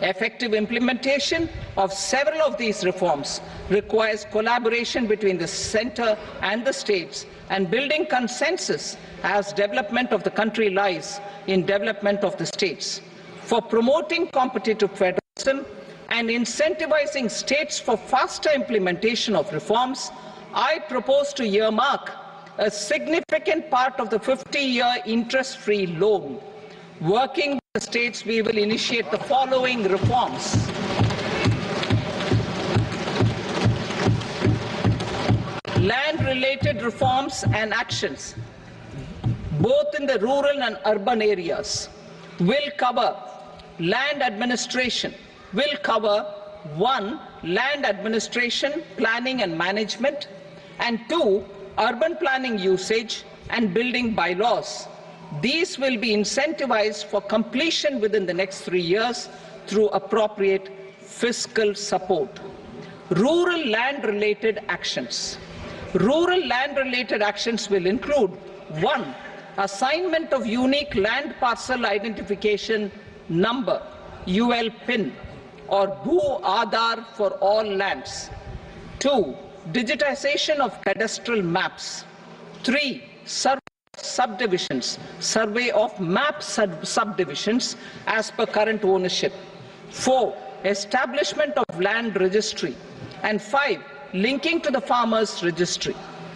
Effective implementation of several of these reforms requires collaboration between the center and the states, and building consensus as development of the country lies in development of the states. For promoting competitive federalism and incentivizing states for faster implementation of reforms, I propose to earmark a significant part of the 50-year interest-free loan. Working with the states, we will initiate the following reforms. Land-related reforms and actions, both in the rural and urban areas, will cover land administration, will cover 1. Land administration, planning and management, and 2. Urban planning usage and building bylaws. These will be incentivized for completion within the next 3 years through appropriate fiscal support. Rural land-related actions. Rural land-related actions will include 1. Assignment of unique land parcel identification number, UL PIN, or Bhu Aadhaar for all lands. 2. Digitization of cadastral maps. 3. Subdivisions, survey of map subdivisions as per current ownership. 4. Establishment of land registry. And 5. Linking to the farmers registry.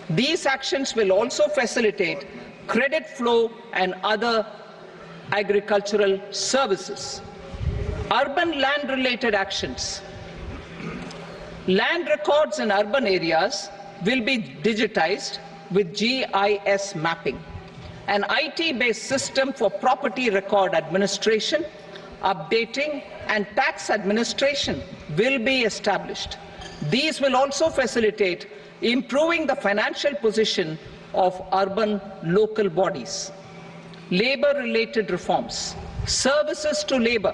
These actions will also facilitate credit flow and other agricultural services. Urban land-related actions. Land records in urban areas will be digitized with GIS mapping. An IT-based system for property record administration, updating, and tax administration will be established. These will also facilitate improving the financial position of urban local bodies, labor-related reforms, services to labor.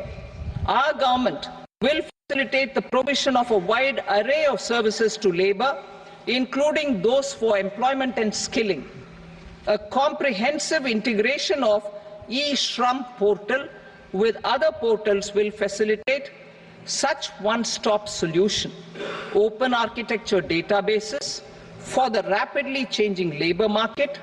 Our government will facilitate the provision of a wide array of services to labor, including those for employment and skilling. A comprehensive integration of e-Shram portal with other portals will facilitate such one-stop solution. Open architecture databases for the rapidly changing labor market,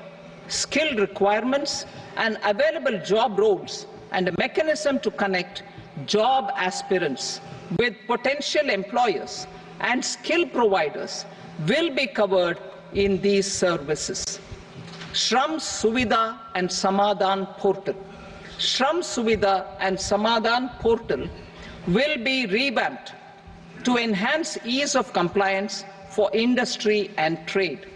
skill requirements and available job roles, and a mechanism to connect job aspirants with potential employers and skill providers will be covered in these services. Shram Suvidha and Samadhan portal. Shram Suvidha and Samadhan portal will be revamped to enhance ease of compliance for industry and trade.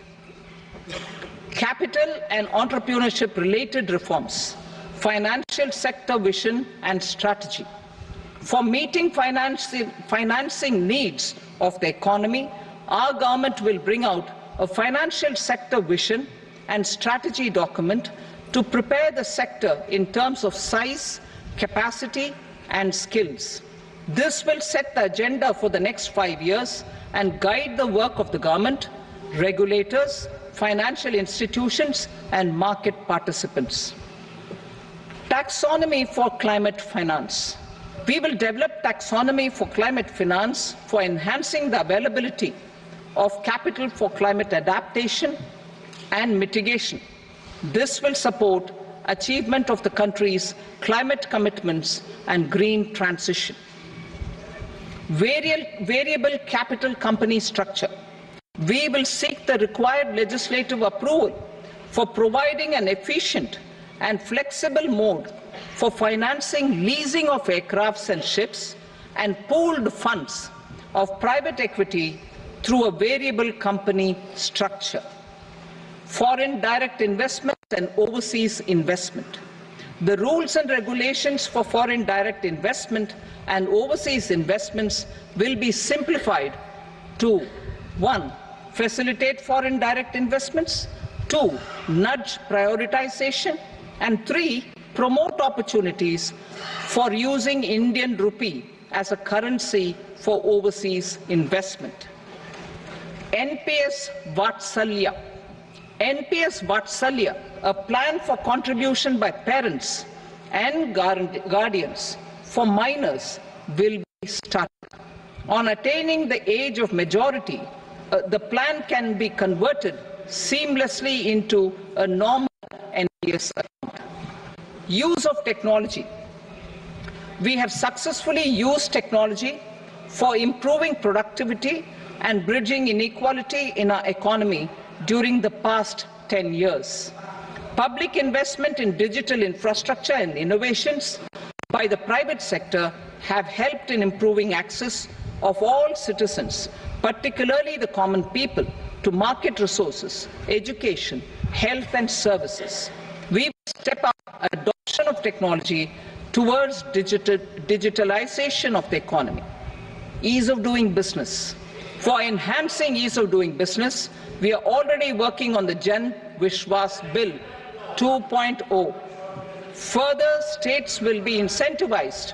Capital and entrepreneurship related reforms, financial sector vision and strategy. For meeting financing needs of the economy, our government will bring out a financial sector vision and strategy document to prepare the sector in terms of size, capacity and skills. This will set the agenda for the next 5 years and guide the work of the government, regulators, financial institutions and market participants. Taxonomy for climate finance. We will develop taxonomy for climate finance for enhancing the availability of capital for climate adaptation and mitigation. This will support achievement of the country's climate commitments and green transition. Variable capital company structure. We will seek the required legislative approval for providing an efficient and flexible mode for financing leasing of aircrafts and ships and pooled funds of private equity through a variable company structure. Foreign direct investment and overseas investment. The rules and regulations for foreign direct investment and overseas investments will be simplified to 1. Facilitate foreign direct investments, 2. Nudge prioritization, and 3. Promote opportunities for using Indian rupee as a currency for overseas investment. NPS Vatsalya. NPS Vatsalya, a plan for contribution by parents and guardians for minors, will be started. On attaining the age of majority, the plan can be converted seamlessly into a normal NPS account. Use of technology. We have successfully used technology for improving productivity and bridging inequality in our economy during the past 10 years. Public investment in digital infrastructure and innovations by the private sector have helped in improving access of all citizens, particularly the common people, to market resources, education, health and services. We will step up adoption of technology towards digitalization of the economy. Ease of doing business. For enhancing ease of doing business, we are already working on the Jan Vishwas Bill 2.0. Further, states will be incentivized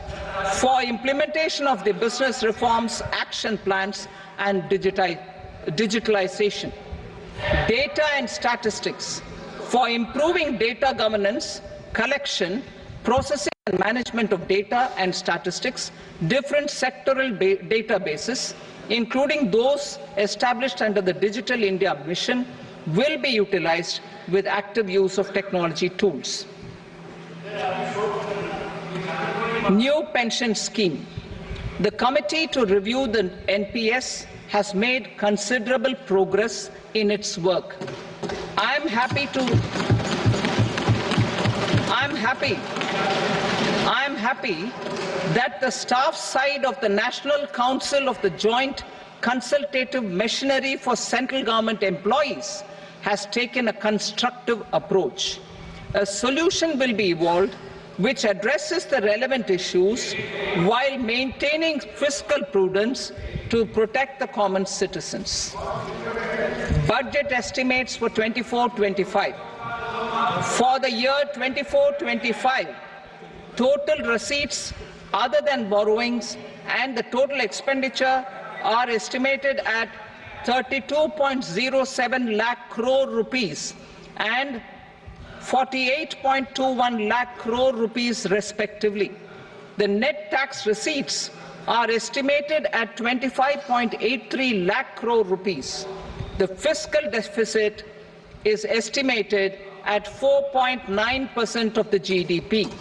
for implementation of the business reforms, action plans and digitalization. Data and statistics. For improving data governance, collection, processing and management of data and statistics, different sectoral databases, including those established under the Digital India Mission, will be utilized with active use of technology tools. New pension scheme. The committee to review the NPS has made considerable progress in its work. I am happy that the staff side of the National Council of the Joint Consultative Machinery for Central Government Employees has taken a constructive approach. A solution will be evolved which addresses the relevant issues while maintaining fiscal prudence to protect the common citizens. Budget estimates for 24-25. For the year 24-25, total receipts other than borrowings and the total expenditure are estimated at 32.07 lakh crore rupees and 48.21 lakh crore rupees respectively. The net tax receipts are estimated at 25.83 lakh crore rupees. The fiscal deficit is estimated at 4.9% of the GDP.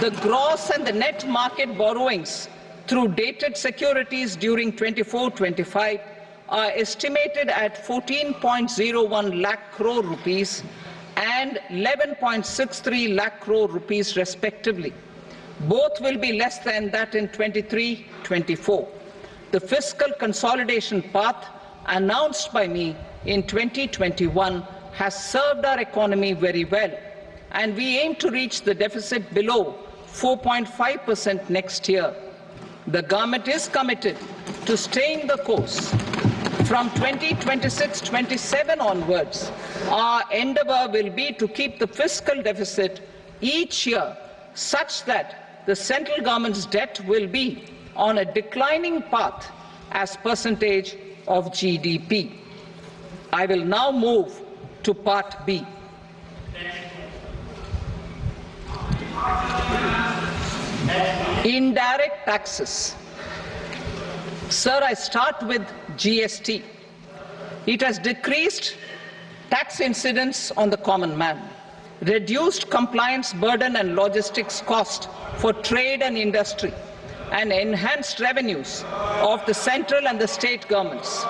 The gross and the net market borrowings through dated securities during 24-25 are estimated at 14.01 lakh crore rupees and 11.63 lakh crore rupees respectively. Both will be less than that in 23-24. The fiscal consolidation path announced by me in 2021 has served our economy very well, and we aim to reach the deficit below 4.5% next year. The government is committed to staying the course. From 2026-27 onwards, our endeavour will be to keep the fiscal deficit each year such that the central government's debt will be on a declining path as percentage of GDP. I will now move to Part B. Indirect taxes. Sir, I start with GST. It has decreased tax incidence on the common man, reduced compliance burden and logistics cost for trade and industry, and enhanced revenues of the central and the state governments.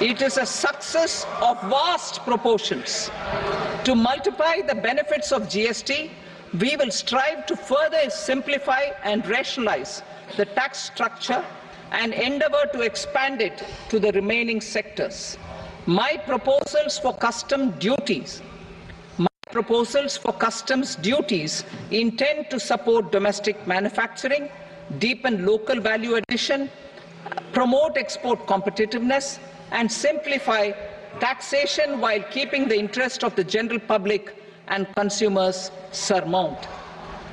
It is a success of vast proportions. To multiply the benefits of GST, we will strive to further simplify and rationalize the tax structure and endeavour to expand it to the remaining sectors. My proposals for customs duties intend to support domestic manufacturing, deepen local value addition, promote export competitiveness, and simplify taxation while keeping the interest of the general public and consumers surmount.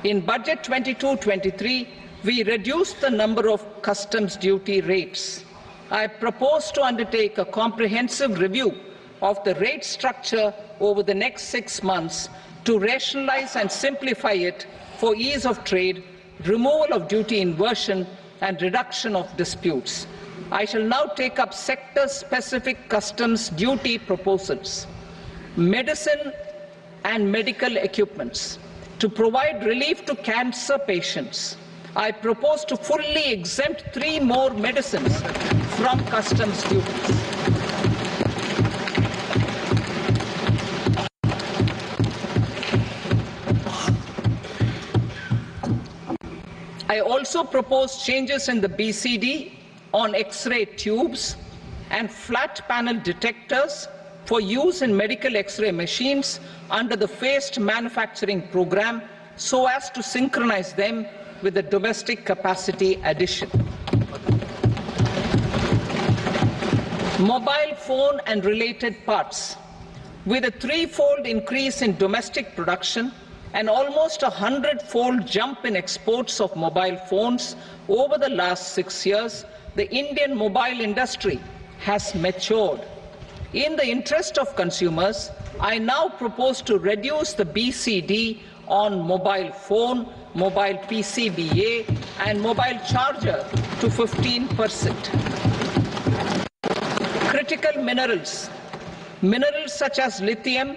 In Budget 22-23, we reduced the number of customs duty rates. I propose to undertake a comprehensive review of the rate structure over the next 6 months to rationalize and simplify it for ease of trade, removal of duty inversion, and reduction of disputes. I shall now take up sector-specific customs duty proposals. Medicine and medical equipments. To provide relief to cancer patients, I propose to fully exempt 3 more medicines from customs duties. I also propose changes in the BCD on X-ray tubes and flat panel detectors for use in medical X-ray machines under the phased manufacturing program so as to synchronize them with the domestic capacity addition. Mobile phone and related parts. With a 3-fold increase in domestic production and almost a 100-fold jump in exports of mobile phones over the last 6 years, the Indian mobile industry has matured. In the interest of consumers, I now propose to reduce the BCD on mobile phone, mobile PCBA, and mobile charger to 15%. Critical minerals. Minerals such as lithium,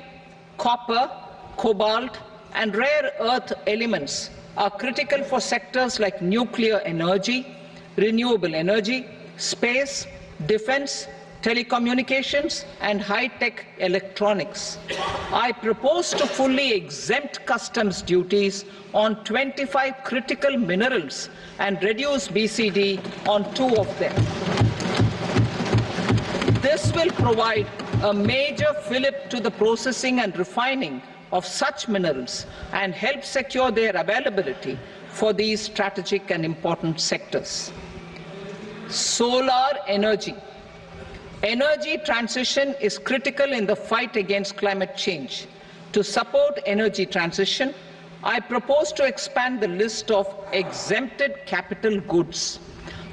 copper, cobalt, and rare earth elements are critical for sectors like nuclear energy, renewable energy, space, defense, telecommunications, and high-tech electronics. I propose to fully exempt customs duties on 25 critical minerals and reduce BCD on 2 of them. This will provide a major fillip to the processing and refining of such minerals and help secure their availability for these strategic and important sectors. Solar energy. Energy transition is critical in the fight against climate change. To support energy transition, I propose to expand the list of exempted capital goods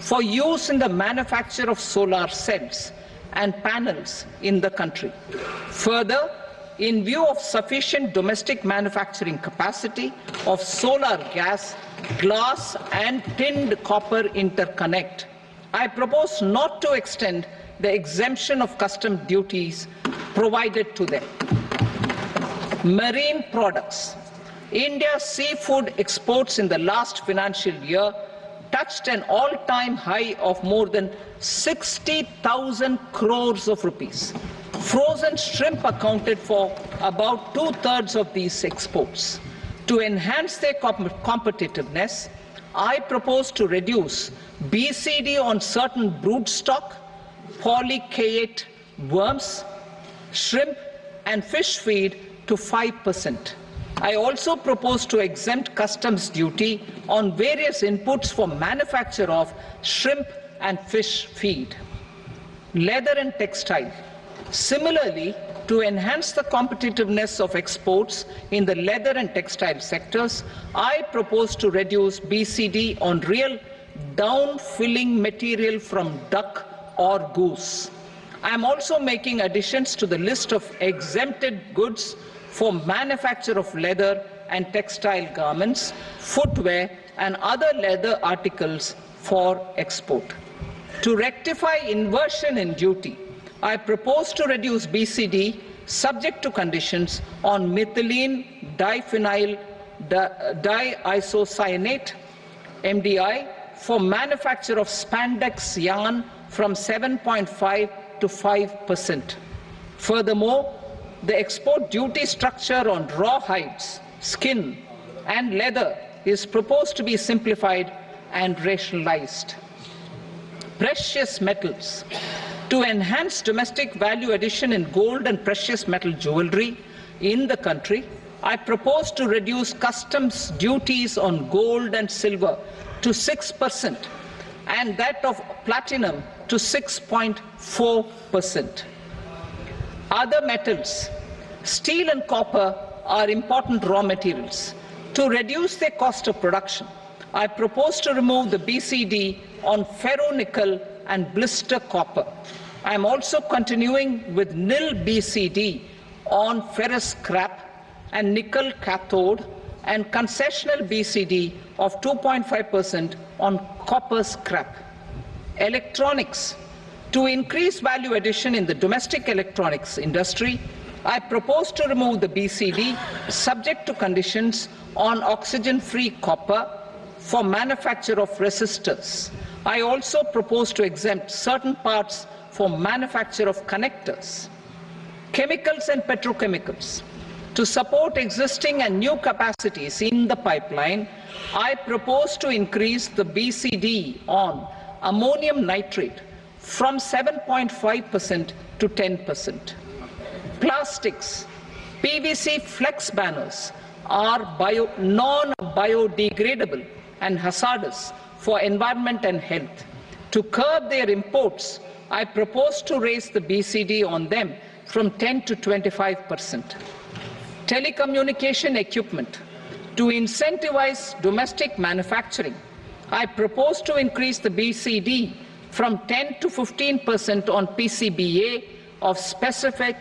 for use in the manufacture of solar cells and panels in the country. Further, in view of sufficient domestic manufacturing capacity of solar gas, glass and tinned copper interconnect, I propose not to extend the exemption of custom duties provided to them. Marine products. India's seafood exports in the last financial year touched an all-time high of more than 60,000 crores of rupees. Frozen shrimp accounted for about 2/3 of these exports. To enhance their competitiveness, I propose to reduce BCD on certain broodstock, polychaete worms, shrimp and fish feed to 5%. I also propose to exempt customs duty on various inputs for manufacture of shrimp and fish feed. Leather and textile. Similarly, to enhance the competitiveness of exports in the leather and textile sectors, I propose to reduce BCD on real down-filling material from duck or goose. I am also making additions to the list of exempted goods for manufacture of leather and textile garments, footwear and other leather articles for export. To rectify inversion in duty, I propose to reduce BCD subject to conditions on methylene diphenyl diisocyanate MDI for manufacture of spandex yarn from 7.5 to 5%. Furthermore, the export duty structure on raw hides, skin and leather is proposed to be simplified and rationalized. Precious metals. To enhance domestic value addition in gold and precious metal jewelry in the country, I propose to reduce customs duties on gold and silver to 6% and that of platinum to 6.4%. Other metals. Steel and copper are important raw materials. To reduce their cost of production, I propose to remove the BCD on ferronickel and blister copper. I am also continuing with nil BCD on ferrous scrap and nickel cathode and concessional BCD of 2.5% on copper scrap. Electronics. To increase value addition in the domestic electronics industry, I propose to remove the BCD subject to conditions on oxygen-free copper for manufacture of resistors. I also propose to exempt certain parts for manufacture of connectors. Chemicals and petrochemicals. To support existing and new capacities in the pipeline, I propose to increase the BCD on ammonium nitrate from 7.5% to 10%. Plastics. PVC flex banners are non-biodegradable and hazardous for environment and health. To curb their imports, I propose to raise the BCD on them from 10 to 25%. Telecommunication equipment. To incentivize domestic manufacturing, I propose to increase the BCD from 10 to 15% on PCBA of specified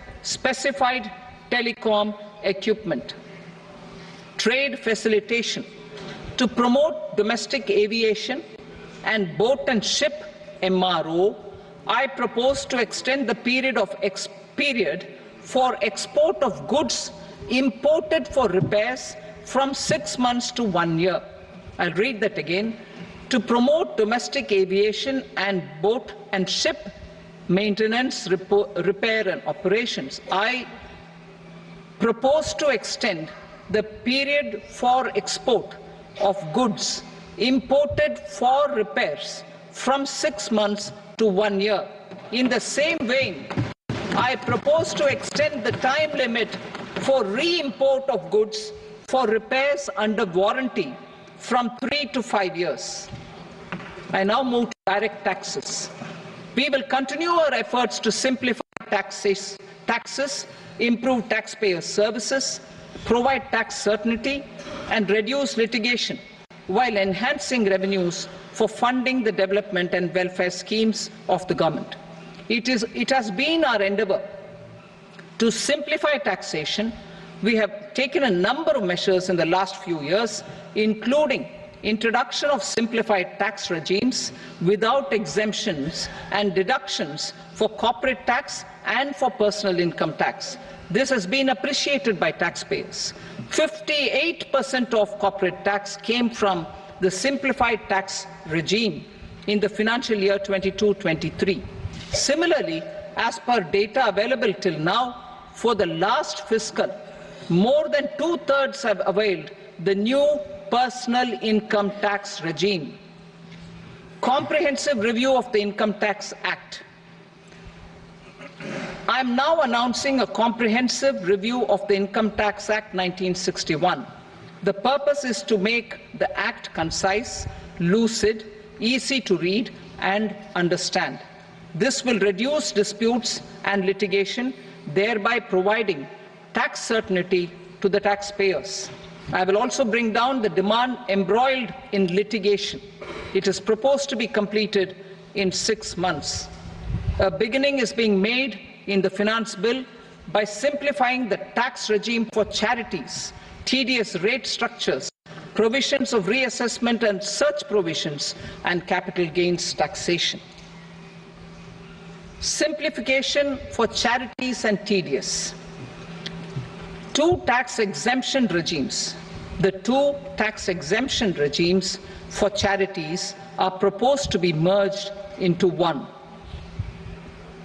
telecom equipment. Trade facilitation. To promote domestic aviation and boat and ship MRO, I propose to extend the period for export of goods imported for repairs from 6 months to 1 year. I'll read that again. To promote domestic aviation and boat and ship maintenance, repair and operations, I propose to extend the period for export of goods imported for repairs from 6 months to 1 year. In the same vein, I propose to extend the time limit for re-import of goods for repairs under warranty from 3 to 5 years. I now move to direct taxes. We will continue our efforts to simplify taxes, improve taxpayer services, provide tax certainty, and reduce litigation, while enhancing revenues for funding the development and welfare schemes of the government. It has been our endeavour to simplify taxation. We have taken a number of measures in the last few years, including introduction of simplified tax regimes without exemptions and deductions for corporate tax and for personal income tax. This has been appreciated by taxpayers. 58% of corporate tax came from the simplified tax regime in the financial year 22-23. Similarly, as per data available till now, for the last fiscal, more than two-thirds have availed the new personal income tax regime. Comprehensive review of the Income Tax Act. I am now announcing a comprehensive review of the Income Tax Act 1961. The purpose is to make the Act concise, lucid, easy to read and understand. This will reduce disputes and litigation, thereby providing tax certainty to the taxpayers. I will also bring down the demand embroiled in litigation. It is proposed to be completed in 6 months. A beginning is being made in the Finance Bill by simplifying the tax regime for charities, tedious rate structures, provisions of reassessment and such provisions, and capital gains taxation. Simplification for charities and tedious. Two tax exemption regimes. The two tax exemption regimes for charities are proposed to be merged into one.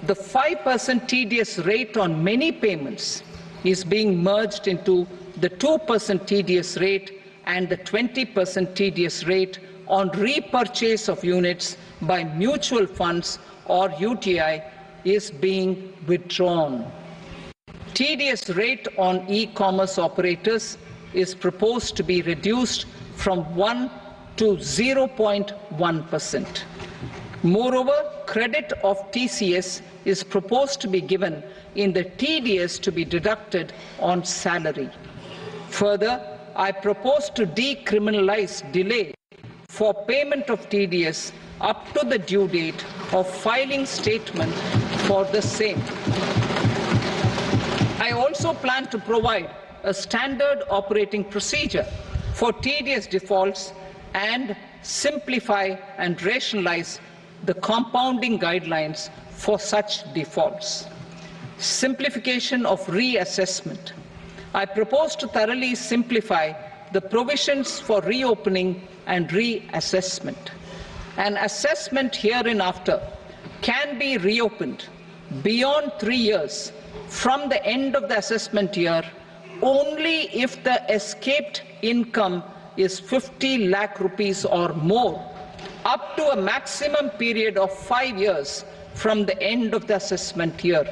The 5% tedious rate on many payments is being merged into the 2% tedious rate, and the 20% tedious rate on repurchase of units by mutual funds or UTI is being withdrawn. Tedious rate on e-commerce operators is proposed to be reduced from 1 to 0.1%. Moreover, credit of TCS is proposed to be given in the TDS to be deducted on salary. Further, I propose to decriminalize delay for payment of TDS up to the due date of filing statement for the same. I also plan to provide a standard operating procedure for TDS defaults and simplify and rationalize the compounding guidelines for such defaults. Simplification of reassessment. I propose to thoroughly simplify the provisions for reopening and reassessment. An assessment hereinafter can be reopened beyond 3 years from the end of the assessment year only if the escaped income is 50 lakh rupees or more, up to a maximum period of 5 years from the end of the assessment year.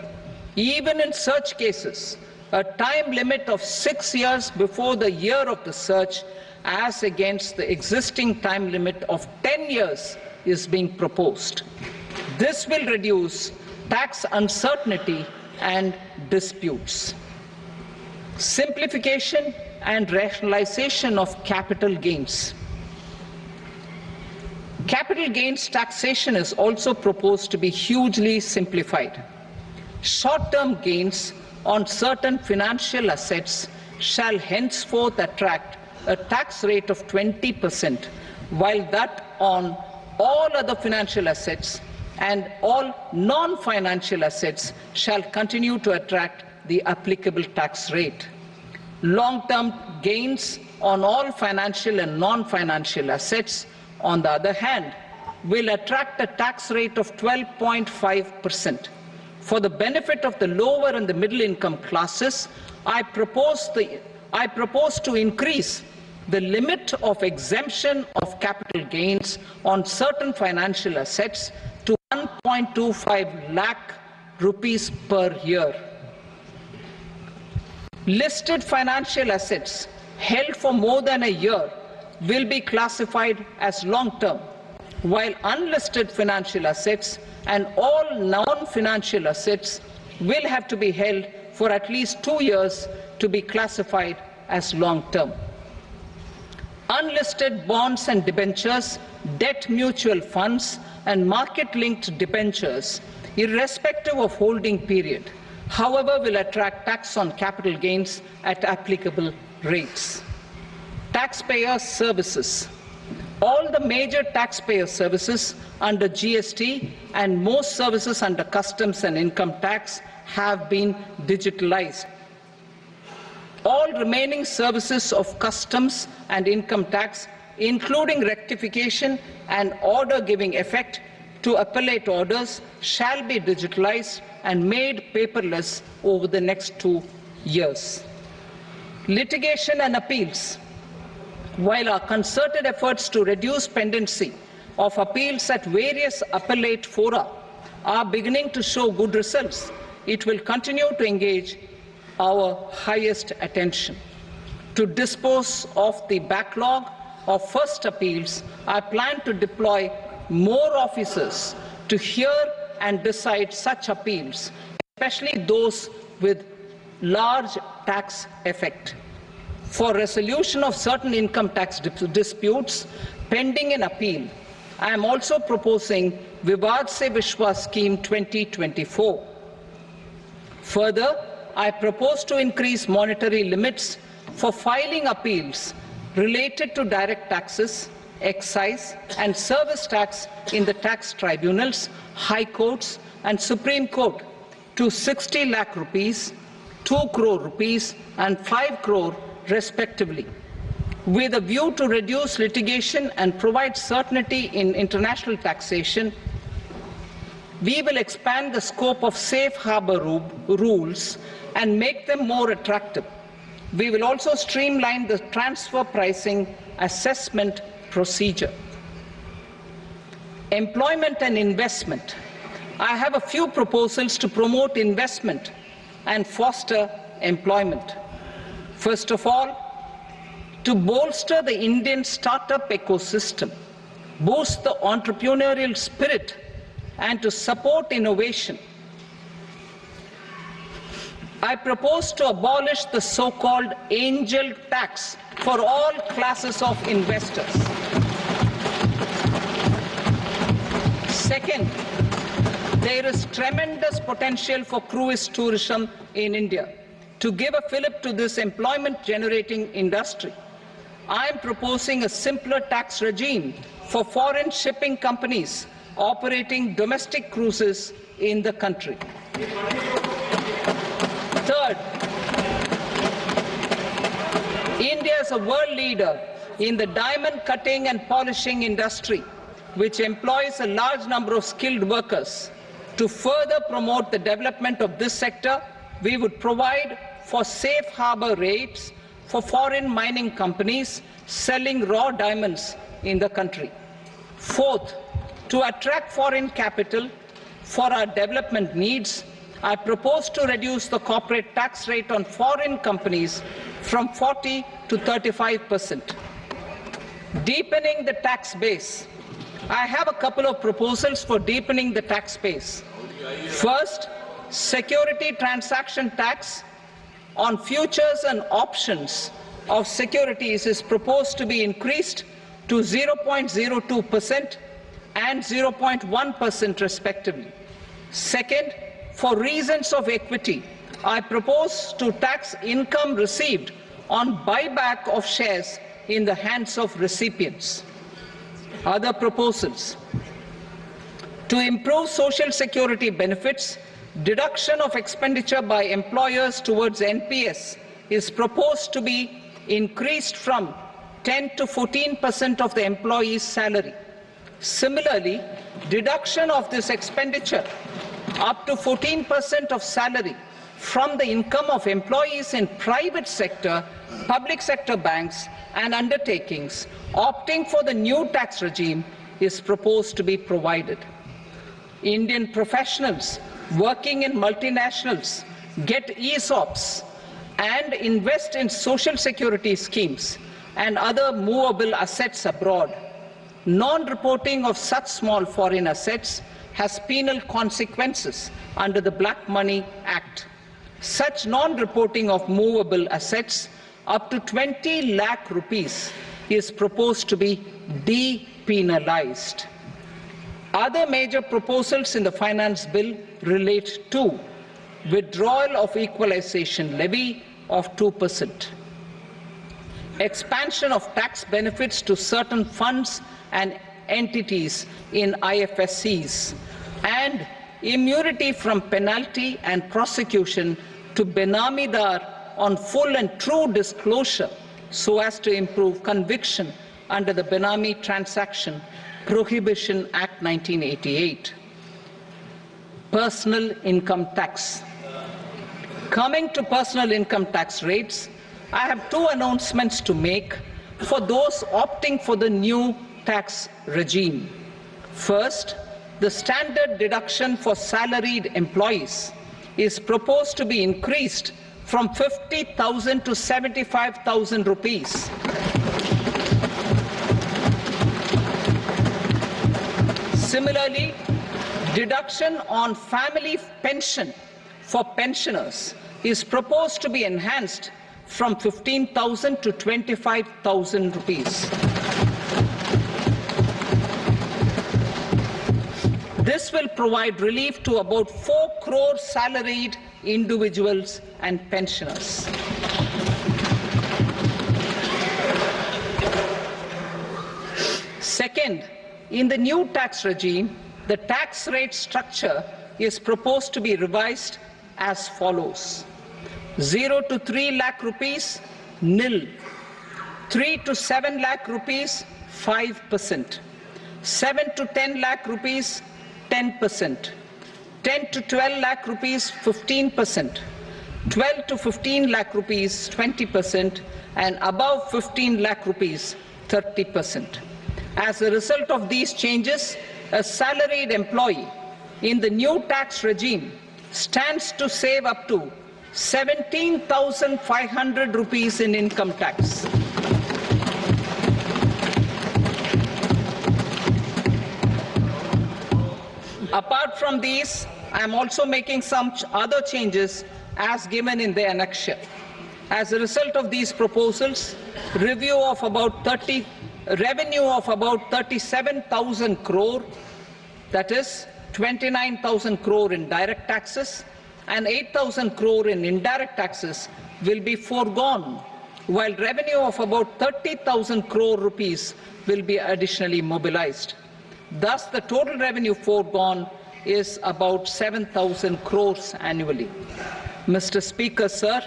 Even in such cases, a time limit of 6 years before the year of the search, as against the existing time limit of 10 years, is being proposed. This will reduce tax uncertainty and disputes. Simplification and rationalization of capital gains. Capital gains taxation is also proposed to be hugely simplified. Short-term gains on certain financial assets shall henceforth attract a tax rate of 20%, while that on all other financial assets and all non-financial assets shall continue to attract the applicable tax rate. Long-term gains on all financial and non-financial assets, on the other hand, will attract a tax rate of 12.5%. For the benefit of the lower and the middle income classes, I propose to increase the limit of exemption of capital gains on certain financial assets to 1.25 lakh rupees per year. Listed financial assets held for more than a year will be classified as long-term. while unlisted financial assets and all non-financial assets will have to be held for at least 2 years to be classified as long-term. Unlisted bonds and debentures, debt mutual funds and market-linked debentures, irrespective of holding period, however, will attract tax on capital gains at applicable rates. Taxpayer services. All the major taxpayer services under GST and most services under customs and income tax have been digitalized. All remaining services of customs and income tax, including rectification and order giving effect to appellate orders, shall be digitalized and made paperless over the next 2 years. Litigation and appeals. While our concerted efforts to reduce pendency of appeals at various appellate fora are beginning to show good results, it will continue to engage our highest attention. To dispose of the backlog of first appeals, I plan to deploy more officers to hear and decide such appeals, especially those with large tax effect. For resolution of certain income tax disputes pending an appeal, I am also proposing Vivad Se Vishwas Scheme 2024. Further, I propose to increase monetary limits for filing appeals related to direct taxes, excise and service tax in the tax tribunals, high courts and Supreme Court to 60 lakh rupees, 2 crore rupees and 5 crore respectively, with a view to reduce litigation and provide certainty in international taxation. We will expand the scope of safe harbor rules and make them more attractive. We will also streamline the transfer pricing assessment procedure. Employment and investment. I have a few proposals to promote investment and foster employment. First of all, to bolster the Indian startup ecosystem, boost the entrepreneurial spirit, and to support innovation, I propose to abolish the so-called angel tax for all classes of investors. Second, there is tremendous potential for cruise tourism in India. To give a fillip to this employment-generating industry, I am proposing a simpler tax regime for foreign shipping companies operating domestic cruises in the country. Third, India is a world leader in the diamond cutting and polishing industry, which employs a large number of skilled workers. To further promote the development of this sector, we would provide for safe harbor rates for foreign mining companies selling raw diamonds in the country. Fourth, to attract foreign capital for our development needs, I propose to reduce the corporate tax rate on foreign companies from 40 to 35%. Deepening the tax base. I have a couple of proposals for deepening the tax base. First, security transaction tax on futures and options of securities is proposed to be increased to 0.02% and 0.1% respectively. Second, for reasons of equity, I propose to tax income received on buyback of shares in the hands of recipients. Other proposals: to improve social security benefits, deduction of expenditure by employers towards NPS is proposed to be increased from 10 to 14% of the employee's salary. Similarly, deduction of this expenditure up to 14% of salary from the income of employees in private sector, public sector banks and undertakings opting for the new tax regime is proposed to be provided. Indian professionals working in multinationals get ESOPs and invest in social security schemes and other movable assets abroad. Non-reporting of such small foreign assets has penal consequences under the Black Money Act. Such non-reporting of movable assets up to 20 lakh rupees is proposed to be depenalized. Other major proposals in the finance bill relate to withdrawal of equalization levy of 2%, expansion of tax benefits to certain funds and entities in IFSCs, and immunity from penalty and prosecution to Benamidar on full and true disclosure so as to improve conviction under the Benami Transaction Prohibition Act 1988. Personal income tax. Coming to personal income tax rates, I have two announcements to make for those opting for the new tax regime. First, the standard deduction for salaried employees is proposed to be increased from 50,000 to 75,000 rupees. Similarly, deduction on family pension for pensioners is proposed to be enhanced from 15,000 to 25,000 rupees. This will provide relief to about 4 crore salaried individuals and pensioners. Second, in the new tax regime, the tax rate structure is proposed to be revised as follows: 0 to 3 lakh rupees, nil; 3 to 7 lakh rupees, 5%; 7 to 10 lakh rupees, 10%; 10 to 12 lakh rupees, 15%; 12 to 15 lakh rupees, 20%; and above 15 lakh rupees, 30%. As a result of these changes, a salaried employee in the new tax regime stands to save up to 17,500 rupees in income tax. Apart from these, I am also making some other changes as given in the annexure. As a result of these proposals, revenue of about 37,000 crore, that is 29,000 crore in direct taxes and 8,000 crore in indirect taxes, will be foregone, while revenue of about 30,000 crore rupees will be additionally mobilized. Thus, the total revenue foregone is about 7,000 crores annually. Mr. Speaker, sir,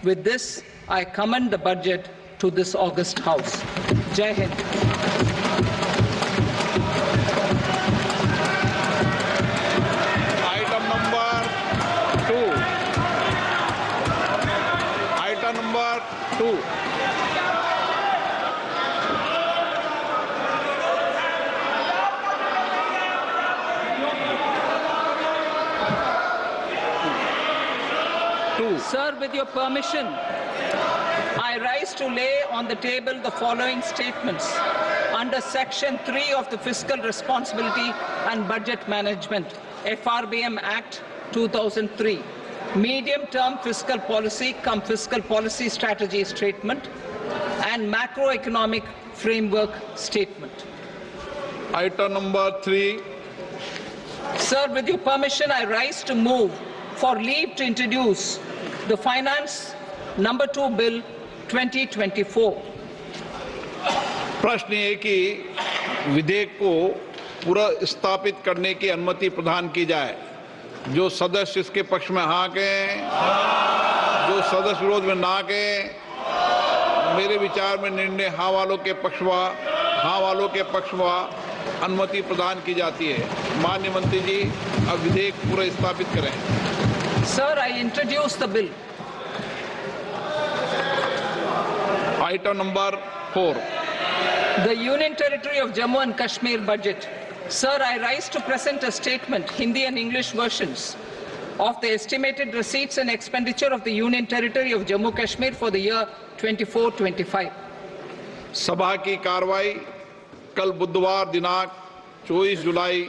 with this, I commend the budget to this august House. Jai Hind. Item number 2. Item number 2. Sir, with your permission, I rise to lay on the table the following statements under Section 3 of the Fiscal Responsibility and Budget Management, FRBM Act 2003, Medium-Term Fiscal Policy cum Fiscal Policy Strategy Statement and Macroeconomic Framework Statement. Item number 3. Sir, with your permission, I rise to move for leave to introduce the Finance Number 2 Bill 2024. प्रश्न ये कि विधेयक को पुनर्स्थापित करने की अनुमति प्रदान की जाए। जो सदस्य इसके पक्ष में हाँ कहें, जो सदस्य विरोध में ना कहें। मेरे विचार में निर्णय हाँ वालों के पक्ष में अनुमति प्रदान की जाती है। माननीय मंत्री जी, अब विधेयक पुनर्स्थापित करें। Sir, I introduce the bill. Item number 4. The Union Territory of Jammu and Kashmir budget. Sir, I rise to present a statement, Hindi and English versions, of the estimated receipts and expenditure of the Union Territory of Jammu and Kashmir for the year 24-25. सभा की कार्रवाई कल बुधवार दिनांक 24 जुलाई